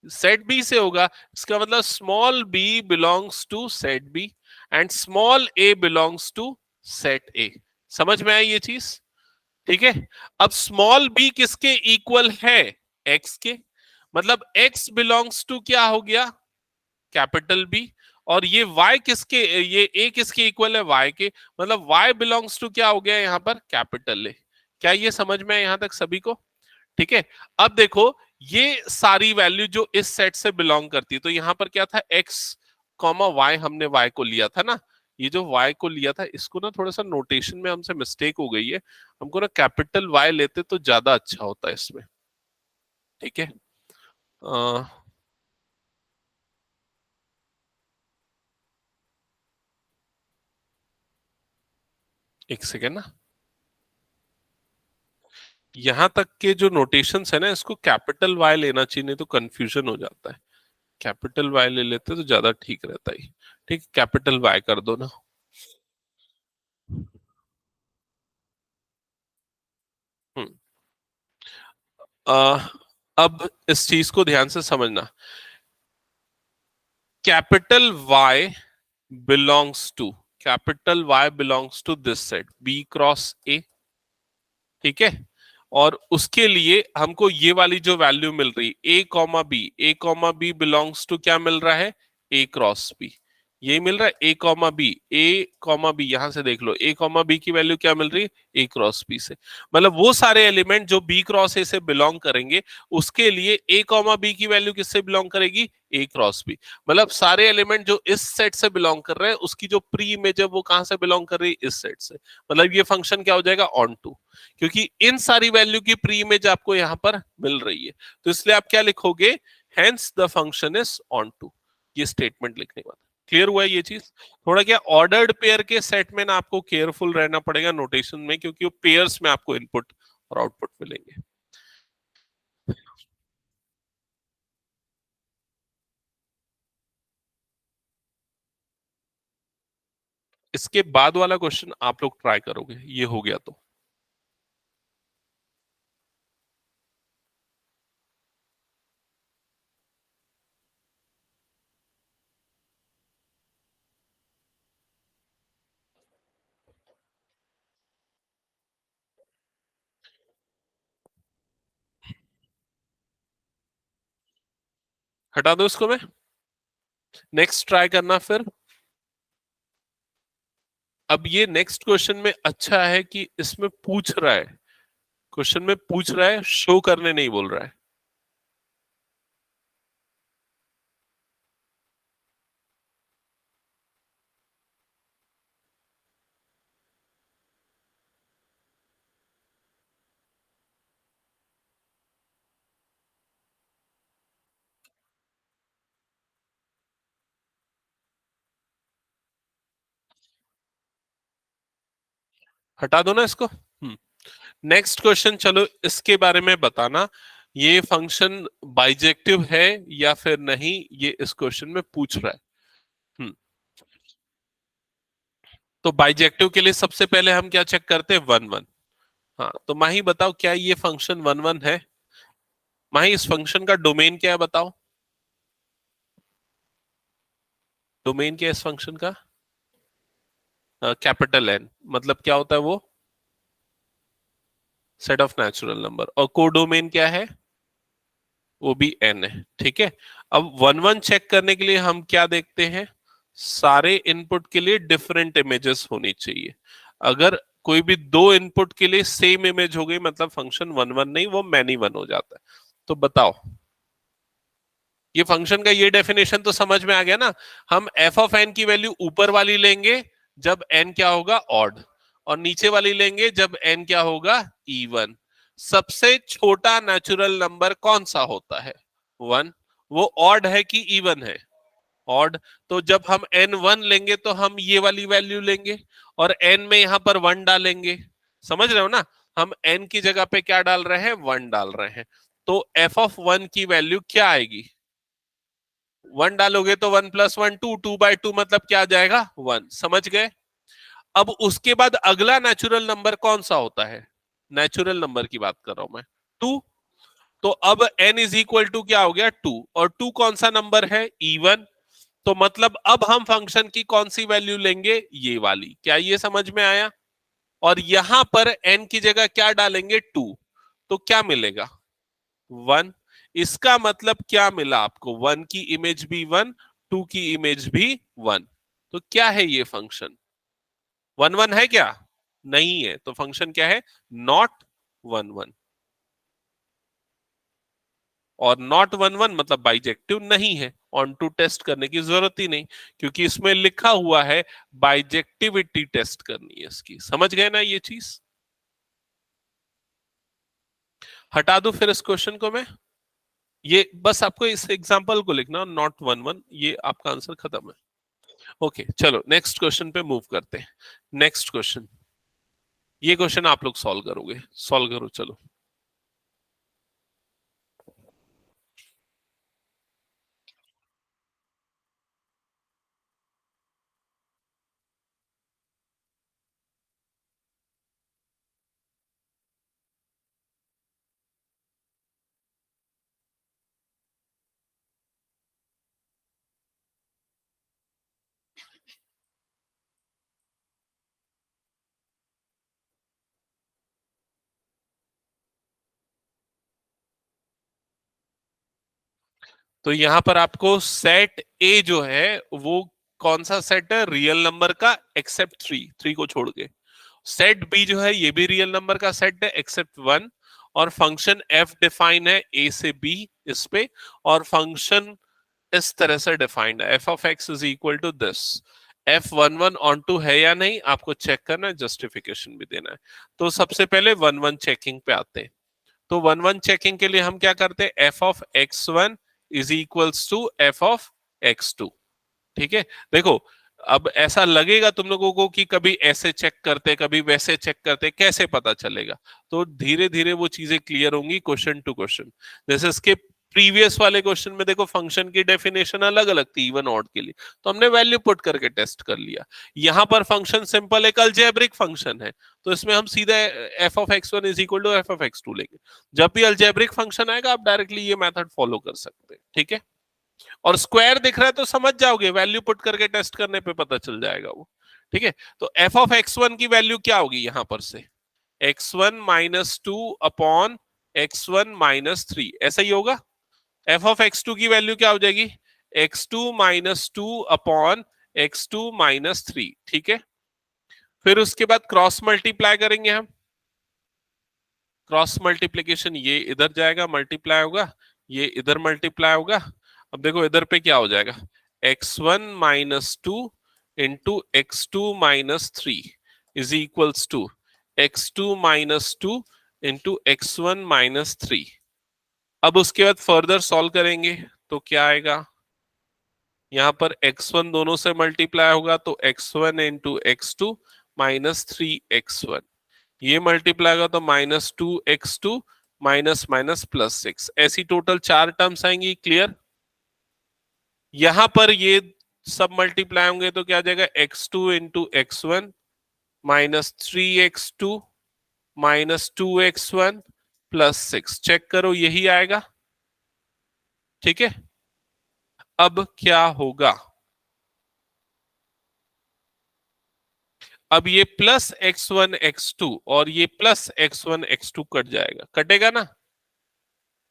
सेट बी से होगा। इसका मतलब small b belongs to set B and small a belongs to set A. समझ में आई ये चीज। ठीक है। अब स्मॉल बी किसके इक्वल है, एक्स के। मतलब एक्स बिलोंग्स टू क्या हो गया, कैपिटल बी। और ये y किसके, ये a किसके इक्वल है, y के। मतलब y बिलोंग्स टू क्या हो गया यहाँ पर, कैपिटल ए। क्या ये समझ में है यहां तक सभी को। ठीक है। अब देखो ये सारी वैल्यू जो इस सेट से बिलोंग करती है, तो यहां पर क्या था, x कॉमा y, हमने y को लिया था ना। ये जो y को लिया था इसको ना थोड़ा सा नोटेशन में हमसे मिस्टेक हो गई है, हमको ना कैपिटल Y लेते तो ज्यादा अच्छा होता है इसमें। ठीक है। अ, एक सेकेंड ना, यहां तक के जो नोटेशंस है ना इसको कैपिटल Y लेना चाहिए, नहीं तो कंफ्यूजन हो जाता है। कैपिटल Y ले लेते तो ज्यादा ठीक रहता है। ठीक, कैपिटल Y कर दो ना। हम्म। अब इस चीज को ध्यान से समझना, capital Y belongs to, capital Y belongs to this set B cross A, ठीक है। और उसके लिए हमको ये वाली जो वैल्यू मिल रही A comma B, A comma B belongs to क्या मिल रहा है, ए क्रॉस बी, ये मिल रहा है ए comma B, A comma B, यहां से देख लो ए कॉमा बी की वैल्यू क्या मिल रही है, ए क्रॉस बी से। मतलब वो सारे एलिमेंट जो बी क्रॉस ए से बिलोंग करेंगे, उसके लिए ए कॉमा बी की वैल्यू किससे बिलोंग करेगी, ए क्रॉस बी। मतलब सारे एलिमेंट जो इस सेट से बिलोंग कर रहे हैं, उसकी जो प्री इमेज है वो कहां से बिलोंग कर रही है, इस सेट से। मतलब ये फंक्शन क्या हो जाएगा, ऑन टू, क्योंकि इन सारी वैल्यू की प्री इमेज आपको यहां पर मिल रही है। तो इसलिए आप क्या लिखोगे, hence the function is onto, ये स्टेटमेंट लिखने के बाद। क्लियर हुआ है ये चीज। थोड़ा क्या ऑर्डर्ड पेयर के सेट में ना आपको केयरफुल रहना पड़ेगा नोटेशन में, क्योंकि वो पेयर्स में आपको इनपुट और आउटपुट मिलेंगे। इसके बाद वाला क्वेश्चन आप लोग ट्राई करोगे, ये हो गया तो। हटा दो इसको मैं, नेक्स्ट ट्राई करना फिर। अब ये नेक्स्ट क्वेश्चन में अच्छा है कि इसमें पूछ रहा है, क्वेश्चन में पूछ रहा है, शो करने नहीं बोल रहा है। हटा दो ना इसको। नेक्स्ट क्वेश्चन, चलो इसके बारे में बताना, ये फंक्शन बाइजेक्टिव है या फिर नहीं, ये इस क्वेश्चन में पूछ रहा है। हम्म तो बाइजेक्टिव के लिए सबसे पहले हम क्या चेक करते हैं, वन वन। हाँ, तो माही बताओ क्या ये फंक्शन वन वन है। माही इस फंक्शन का डोमेन क्या है बताओ, डोमेन क्या है इस फंक्शन का, कैपिटल एन, मतलब क्या होता है वो, सेट ऑफ नेचुरल नंबर। और कोडोमेन क्या है, वो भी एन है, ठीक है। अब वन वन चेक करने के लिए हम क्या देखते हैं, सारे इनपुट के लिए डिफरेंट इमेजेस होनी चाहिए। अगर कोई भी दो इनपुट के लिए सेम इमेज हो गई, मतलब फंक्शन वन वन नहीं, वो मैनी वन हो जाता है। तो बताओ, ये फंक्शन का ये डेफिनेशन तो समझ में आ गया ना। हम एफ ऑफ एन की वैल्यू ऊपर वाली लेंगे जब एन क्या होगा, ऑड, और नीचे वाली लेंगे जब एन क्या होगा, इवन। सबसे छोटा नेचुरल नंबर कौन सा होता है, वन। वो ऑड है कि इवन है, ऑड। तो जब हम एन वन लेंगे तो हम ये वाली वैल्यू लेंगे, और एन में यहां पर वन डालेंगे। समझ रहे हो ना, हम एन की जगह पे क्या डाल रहे हैं, वन डाल रहे हैं। तो एफ ऑफ वन की वैल्यू क्या आएगी, वन डालोगे तो one plus one two, two by two मतलब क्या आ जाएगा, वन। समझ गए। अब उसके बाद अगला नेचुरल नंबर कौन सा होता है, नेचुरल नंबर की बात कर रहा हूं मैं, टू। तो अब n इज इक्वल टू क्या हो गया, टू, और टू कौन सा नंबर है, इवन। तो मतलब अब हम फंक्शन की कौन सी वैल्यू लेंगे, ये वाली। क्या ये समझ में आया। और यहां पर n की जगह क्या डालेंगे, टू। तो क्या मिलेगा, वन। इसका मतलब क्या मिला आपको, वन की इमेज भी वन, टू की इमेज भी वन। तो क्या है ये फंक्शन, वन वन है क्या, नहीं है। तो फंक्शन क्या है, नॉट वन वन। और नॉट वन वन मतलब बाइजेक्टिव नहीं है, ऑन टू टेस्ट करने की जरूरत ही नहीं, क्योंकि इसमें लिखा हुआ है बाइजेक्टिविटी टेस्ट करनी है इसकी। समझ गए ना ये चीज। हटा दो फिर इस क्वेश्चन को मैं, ये बस आपको इस एग्जांपल को लिखना, नॉट वन वन, ये आपका आंसर खत्म है। ओके, चलो नेक्स्ट क्वेश्चन पे मूव करते हैं। नेक्स्ट क्वेश्चन, ये क्वेश्चन आप लोग सॉल्व करोगे, सॉल्व करो चलो। तो यहां पर आपको सेट ए जो है वो कौन सा सेट है, रियल नंबर का एक्सेप्ट थ्री, थ्री को छोड़ के। सेट बी जो है ये भी रियल नंबर का सेट है एक्सेप्ट वन, और फंक्शन एफ डिफाइन है ए से बी इस पे, और फंक्शन इस तरह से डिफाइंड है, f of x is equal to this. F one one onto है या नहीं आपको चेक करना है, जस्टिफिकेशन भी देना है। तो सबसे पहले वन वन चेकिंग पे आते हैं। तो वन वन चेकिंग के लिए हम क्या करते हैं, f of x one is equals to f of x two. ठीक है, देखो अब ऐसा लगेगा तुम लोगों को कि कभी ऐसे चेक करते कभी वैसे चेक करते, कैसे पता चलेगा? तो धीरे धीरे वो चीजें क्लियर होंगी क्वेश्चन टू क्वेश्चन। जैसे इसके प्रीवियस वाले क्वेश्चन में देखो फंक्शन की डेफिनेशन अलग अलग थी इवन ऑड के लिए, तो हमने वैल्यू पुट करके टेस्ट कर लिया। यहां पर फंक्शन सिंपल एक अलजेब्रिक फंक्शन है, तो इसमें हम सीधे f of x one is equal to f of x two लेंगे। जब भी अलजेब्रिक फंक्शन आएगा आप डायरेक्टली ये मेथड फॉलो कर सकते हैं। ठीक है, और स्क्वायर दिख रहा है तो समझ जाओगे, वैल्यू पुट करके टेस्ट करने पे पता चल जाएगा वो। ठीक है, तो एफ ऑफ एक्स वन की वैल्यू क्या होगी यहां पर से, x one minus two upon x one minus three, ऐसा ही होगा। एफ ऑफ एक्स टू की वैल्यू क्या हो जाएगी, x two minus two upon x two minus three. ठीक है, फिर उसके बाद क्रॉस मल्टीप्लाई करेंगे हम, क्रॉस मल्टीप्लीकेशन, ये इधर जाएगा मल्टीप्लाई होगा, ये इधर मल्टीप्लाई होगा। अब देखो इधर पे क्या हो जाएगा, x one minus two into x two minus three is equals to x two minus two into x one minus three. अब उसके बाद फर्दर सॉल्व करेंगे तो क्या आएगा, यहां पर x1 दोनों से मल्टीप्लाई होगा तो x1 into x two minus three x one, ये मल्टीप्लाई होगा तो minus two x two minus minus plus six, ऐसी टोटल चार टर्म्स आएंगी। क्लियर, यहां पर ये सब मल्टीप्लाई होंगे तो क्या आ जाएगा, x two into x one minus three x two minus two x one plus six, check करो यही आएगा। ठीक है, अब क्या होगा, अब ये plus x one x two और ये plus x one x two cut जाएगा, कटेगा ना,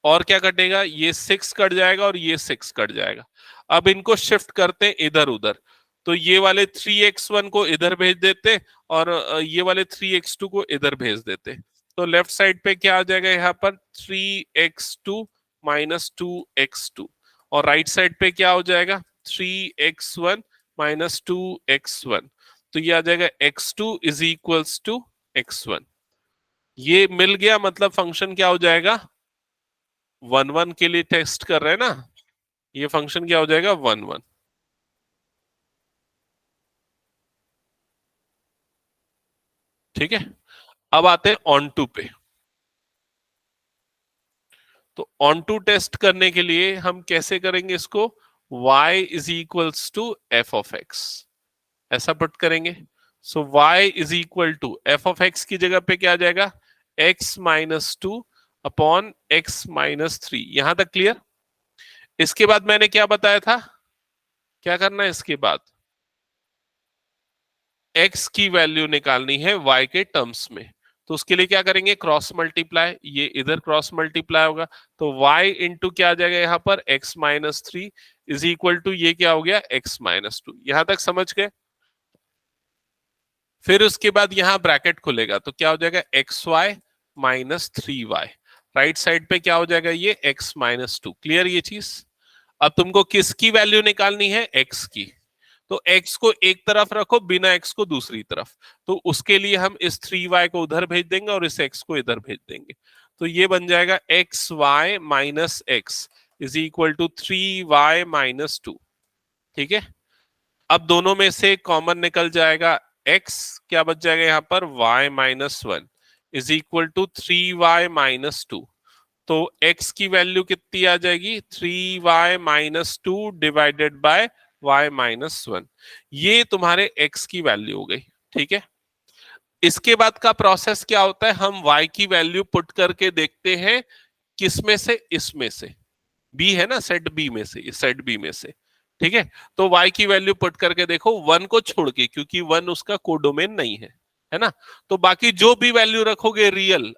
और क्या कटेगा, ये सिक्स कट जाएगा और ये सिक्स कट जाएगा। अब इनको शिफ्ट करते हैं इधर उधर, तो ये वाले थ्री एक्स वन को इधर भेज देते और ये वाले थ्री एक्स टू को इधर भेज देते। तो लेफ्ट साइड पे क्या आ जाएगा, यहाँ पर three x two minus two x two, और राइट साइड पे क्या हो जाएगा, three x one minus two x one. तो ये आ जाएगा x two is equals to x one, ये मिल गया, मतलब फंक्शन क्या हो जाएगा, वन वन के लिए टेस्ट कर रहे हैं ना, ये फंक्शन क्या हो जाएगा, वन वन। ठीक है, अब आते हैं ऑन टू पे। तो ऑन टू टेस्ट करने के लिए हम कैसे करेंगे इसको, y is equals to f of x, ऐसा पुट करेंगे। So y is equal to f of x की जगह पे क्या आ जाएगा, x minus two upon x minus three. यहां तक क्लियर। इसके बाद मैंने क्या बताया था, क्या करना है इसके बाद, x की वैल्यू निकालनी है y के टर्म्स में। तो उसके लिए क्या करेंगे, क्रॉस मल्टीप्लाई, ये इधर क्रॉस मल्टीप्लाई होगा तो y इंटू क्या आ जाएगा यहाँ पर, x minus three is equal to ये क्या हो गया, x माइनस टू। यहां तक समझ गए। फिर उसके बाद यहां ब्रैकेट खुलेगा तो क्या हो जाएगा, x y minus three y, right side पे क्या हो जाएगा, ये x माइनस टू। क्लियर ये चीज। अब तुमको किसकी वैल्यू निकालनी है, x की। तो x को एक तरफ रखो, बिना x को दूसरी तरफ। तो उसके लिए हम इस 3y को उधर भेज देंगे और इस x को इधर भेज देंगे। तो ये बन जाएगा x y minus x is equal to 3y minus two. ठीक है, अब दोनों में से कॉमन निकल जाएगा x, क्या बच जाएगा यहाँ पर, y minus one is equal to 3y minus two. तो x की वैल्यू कितनी आ जाएगी, 3y minus two divided by y minus one. ये तुम्हारे x की वैल्यू हो गई। ठीक है, इसके बाद का प्रोसेस क्या होता है, हम y की वैल्यू पुट करके देखते हैं किसमें से, इसमें से, b है ना, सेट b में से, इस सेट b में से। ठीक है, तो y की वैल्यू पुट करके देखो, वन को छोड़ के, क्योंकि वन उसका कोडोमेन नहीं है ना। तो बाकी जो भी वैल्यू रखोगे रियल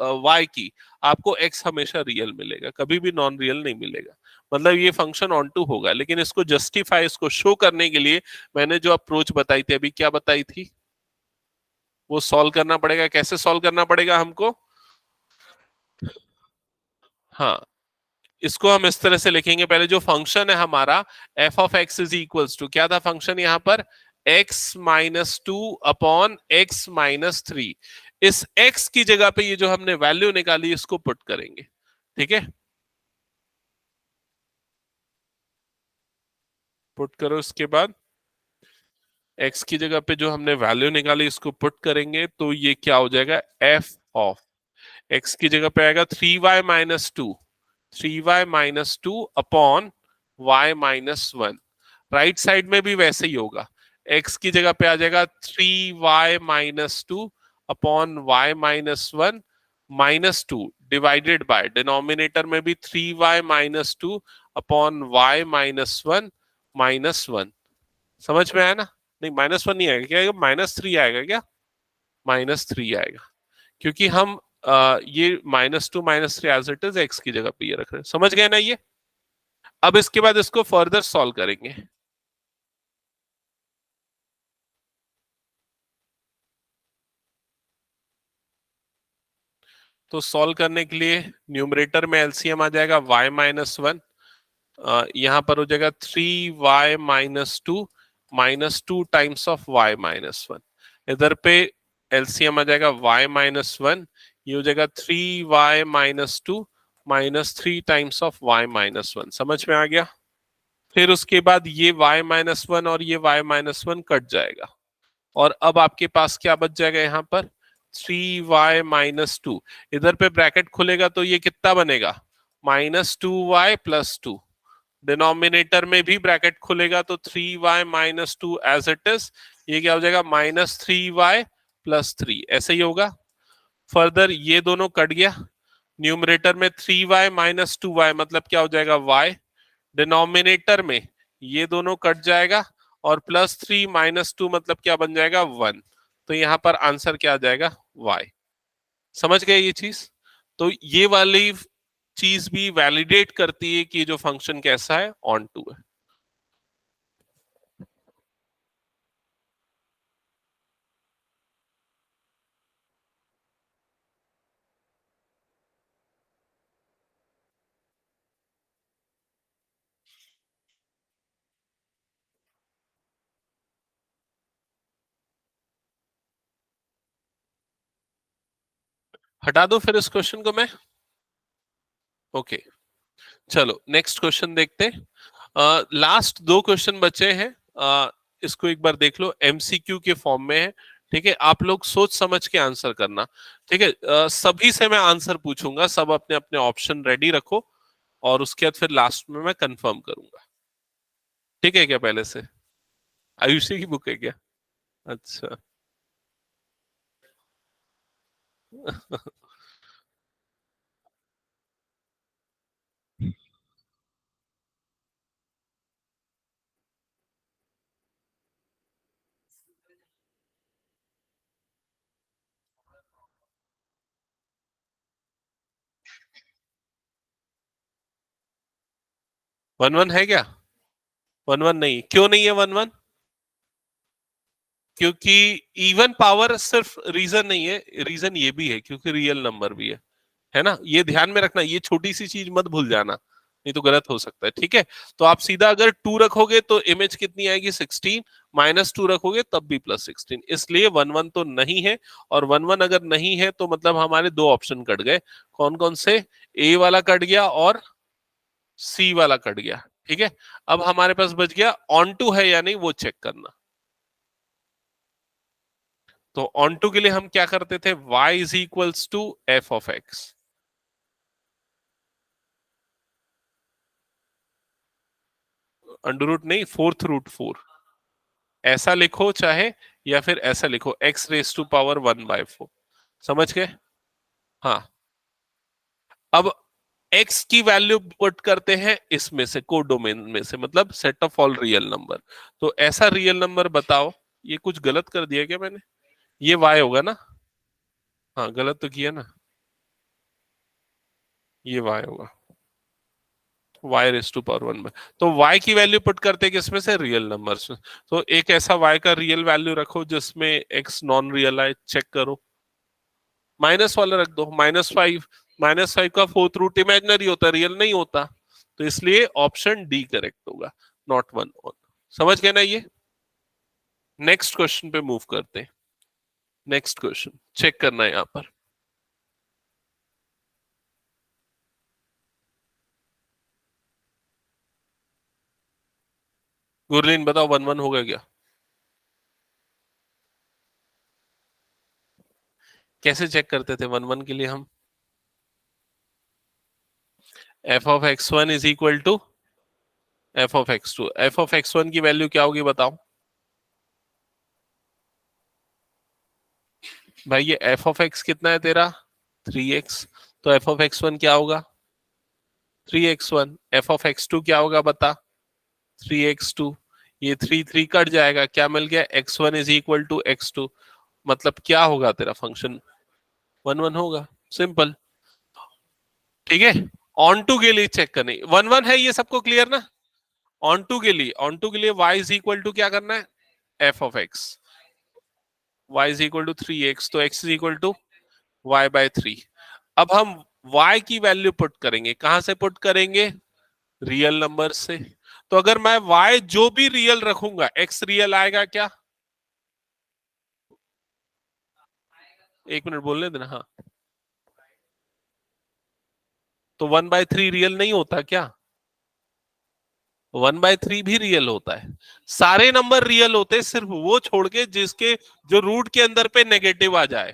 y की, आपको x हमेशा रियल मिलेगा, कभी भी नॉन रियल नहीं मिलेगा। मतलब ये फंक्शन ऑन टू होगा। लेकिन इसको जस्टिफाई, इसको शो करने के लिए मैंने जो अप्रोच बताई थी अभी, क्या बताई थी, वो सॉल्व करना पड़ेगा। कैसे सॉल्व करना पड़ेगा हमको? हाँ, इसको हम इस तरह से लिखेंगे। पहले जो फंक्शन है हमारा f of x is equals to, क्या था फंक्शन यहाँ पर, x minus two upon x minus three. इस एक्स की जगह पे ये जो हमने वैल्यू निकाली इसको पुट करेंगे। ठीक है, पुट करो। इसके बाद एक्स की जगह पे जो हमने वैल्यू निकाली इसको पुट करेंगे, तो ये क्या हो जाएगा, एफ ऑफ एक्स की जगह पे आएगा 3y-2, 3y-2 upon y-1। Right side में भी वैसे ही होगा, x की जगह पे आ जाएगा 3y-2 upon y-1 -2 divided by, denominator में भी 3y-2 अपॉन y-1 -1। समझ में आया ना? नहीं, -1 नहीं आएगा, क्या आएगा, -3 आएगा क्या, -3 आएगा, क्योंकि हम ये -2 -3 एज इट इज एक्स की जगह पे ये रख रहे हैं। समझ गए ना ये? अब इसके बाद इसको फर्दर सॉल्व करेंगे। तो सॉल्व करने के लिए न्यूमरेटर में एलसीएम आ जाएगा y-1, यहां पर हो जाएगा 3y-2 -2 टाइम्स ऑफ y-1। इधर पे एलसीएम आ जाएगा y-1, ये हो जाएगा 3y-2 -3 टाइम्स ऑफ y-1। समझ में आ गया? फिर उसके बाद ये y-1 और ये y-1 कट जाएगा, और अब आपके पास क्या बच जाएगा यहाँ पर, 3y-2। इधर पे ब्रैकेट खुलेगा तो ये कितना बनेगा, -2y+2। डिनोमिनेटर में भी ब्रैकेट खुलेगा तो 3y-2 एज इट इज, ये क्या हो जाएगा, -3y+3। ऐसे ही होगा। फर्दर ये दोनों कट गया, न्यूमरेटर में 3y-2y मतलब क्या हो जाएगा, y। डिनोमिनेटर में ये दोनों कट जाएगा, और +3 - 2 मतलब क्या बन जाएगा, 1। तो यहां पर आंसर क्या आ जाएगा, y। समझ गए ये चीज? तो ये वाली चीज भी वैलिडेट करती है कि जो फंक्शन कैसा है, ऑन टू है। हटा दो फिर इस क्वेश्चन को मैं। ओके, चलो नेक्स्ट क्वेश्चन देखते हैं। लास्ट दो क्वेश्चन बचे हैं, इसको एक बार देख लो, एमसीक्यू के फॉर्म में है। ठीक है, आप लोग सोच समझ के आंसर करना। ठीक है, सभी से मैं आंसर पूछूंगा, सब अपने अपने ऑप्शन रेडी रखो, और उसके बाद फिर लास्ट में मैं कंफर्म करूंगा। ठीक है क्या, पहले से आयुषी की बुक है क्या? अच्छा। 1-1 है क्या? 1-1 नहीं, क्यों नहीं है 1-1? क्योंकि इवन पावर सिर्फ रीजन नहीं है, रीजन ये भी है क्योंकि रियल नंबर भी है ना, ये ध्यान में रखना, ये छोटी सी चीज मत भूल जाना, नहीं तो गलत हो सकता है। ठीक है, तो आप सीधा अगर 2 रखोगे तो इमेज कितनी आएगी, 16, -2 रखोगे तब भी +16, इसलिए 1-1 तो नहीं है। और 1-1 अगर नहीं है तो मतलब हमारे दो ऑप्शन कट गए। कौन कौन से? ए वाला कट गया और सी वाला कट गया। ठीक है, अब हमारे पास बच गया ऑन टू है या नहीं वो चेक करना। तो ऑन टू के लिए हम क्या करते थे, y is equals to f of x. Under root नहीं, √4। ऐसा लिखो चाहे, या फिर ऐसा लिखो, x⁻1/4। समझ गए? हाँ। अब x की वैल्यू पुट करते हैं इसमें से, कोडोमेन में से, मतलब set of all real number. तो ऐसा रियल नंबर बताओ, ये कुछ गलत कर दिया क्या मैंने? ये y होगा ना? हाँ, गलत तो किया ना, ये y होगा। y रेस टू पावर 1 तो y की वैल्यू पुट करते हैं किसमें से, रियल नंबर्स में। तो एक ऐसा y का रियल वैल्यू रखो जिसमें x नॉन रियल आए, चेक करो। माइनस वाला रख दो, -5। -5 का फोर्थ रूट इमेजिनरी होता है, रियल नहीं होता, तो इसलिए ऑप्शन डी करेक्ट होगा, नॉट 1 ऑन। समझ गए ना ये। नेक्स्ट क्वेश्चन पे मूव करते हैं। नेक्स्ट क्वेश्चन चेक करना है यहां पर। गुरलीन बताओ 1-1 होगा क्या? कैसे चेक करते थे 1-1 के लिए हम? F of x1 is equal to f of x2। F of x1 की वैल्यू क्या होगी बताओ भाई। ये एफ ऑफ x कितना है तेरा, 3x। तो एफ ऑफ x1 क्या होगा, 3x1। एफ ऑफ x2 क्या होगा बता, 3x2। ये 3 कट जाएगा, क्या मिल गया, x1 is equal to x2। मतलब क्या होगा तेरा फंक्शन, 1-1 होगा, सिंपल। ठीक है, ऑन टू के लिए चेक करनी, 1-1 है, ये सबको क्लियर ना। ऑन टू के लिए, ऑन टू के लिए y इज इक्वल टू क्या करना है, f of x। y is equal to 3x, तो x is equal to y/3। अब हम y की वैल्यू पुट करेंगे, कहां से पुट करेंगे, रियल नंबर से। तो अगर मैं y जो भी रियल रखूंगा, x रियल आएगा क्या, 1 मिनट बोलने देना। हाँ, तो 1/3 रियल नहीं होता क्या, 1/3 भी रियल होता है। सारे नंबर रियल होते हैं, सिर्फ वो छोड़ के जिसके जो रूट के अंदर पे नेगेटिव आ जाए।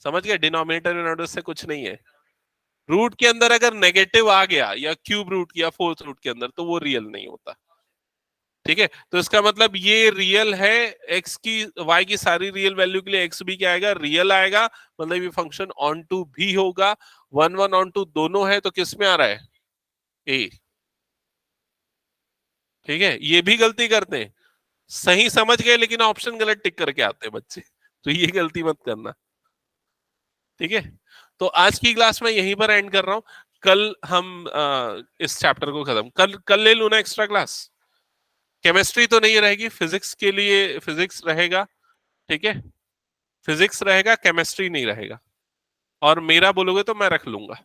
समझ गए, डिनोमिनेटर डिनोमिनेटर से कुछ नहीं है। रूट के अंदर अगर नेगेटिव आ गया या क्यूब रूट या फोर्थ रूट के अंदर, तो वो रियल नहीं होता। ठीक है, तो इसका मतलब ये रियल है, एक्स की वाई की सारी रियल वैल्यू के लिए एक्स भी क्या आएगा, रियल आएगा। मतलब ये फंक्शन ऑन टू भी होगा। 1-1 ऑन टू दोनों है, तो किस में आ रहा है, ए। ठीक है, ये भी गलती करते हैं, सही समझ गए लेकिन ऑप्शन गलत टिक करके आते हैं बच्चे, तो ये गलती मत करना। ठीक है, तो आज की क्लास में यहीं पर एंड कर रहा हूं। कल हम इस चैप्टर को खत्म, कल कल ले लू ना एक्स्ट्रा क्लास। केमिस्ट्री तो नहीं रहेगी, फिजिक्स के लिए फिजिक्स रहेगा। ठीक है, फिजिक्स रहेगा, केमिस्ट्री नहीं रहेगा। और मेरा बोलोगे तो मैं रख लूंगा।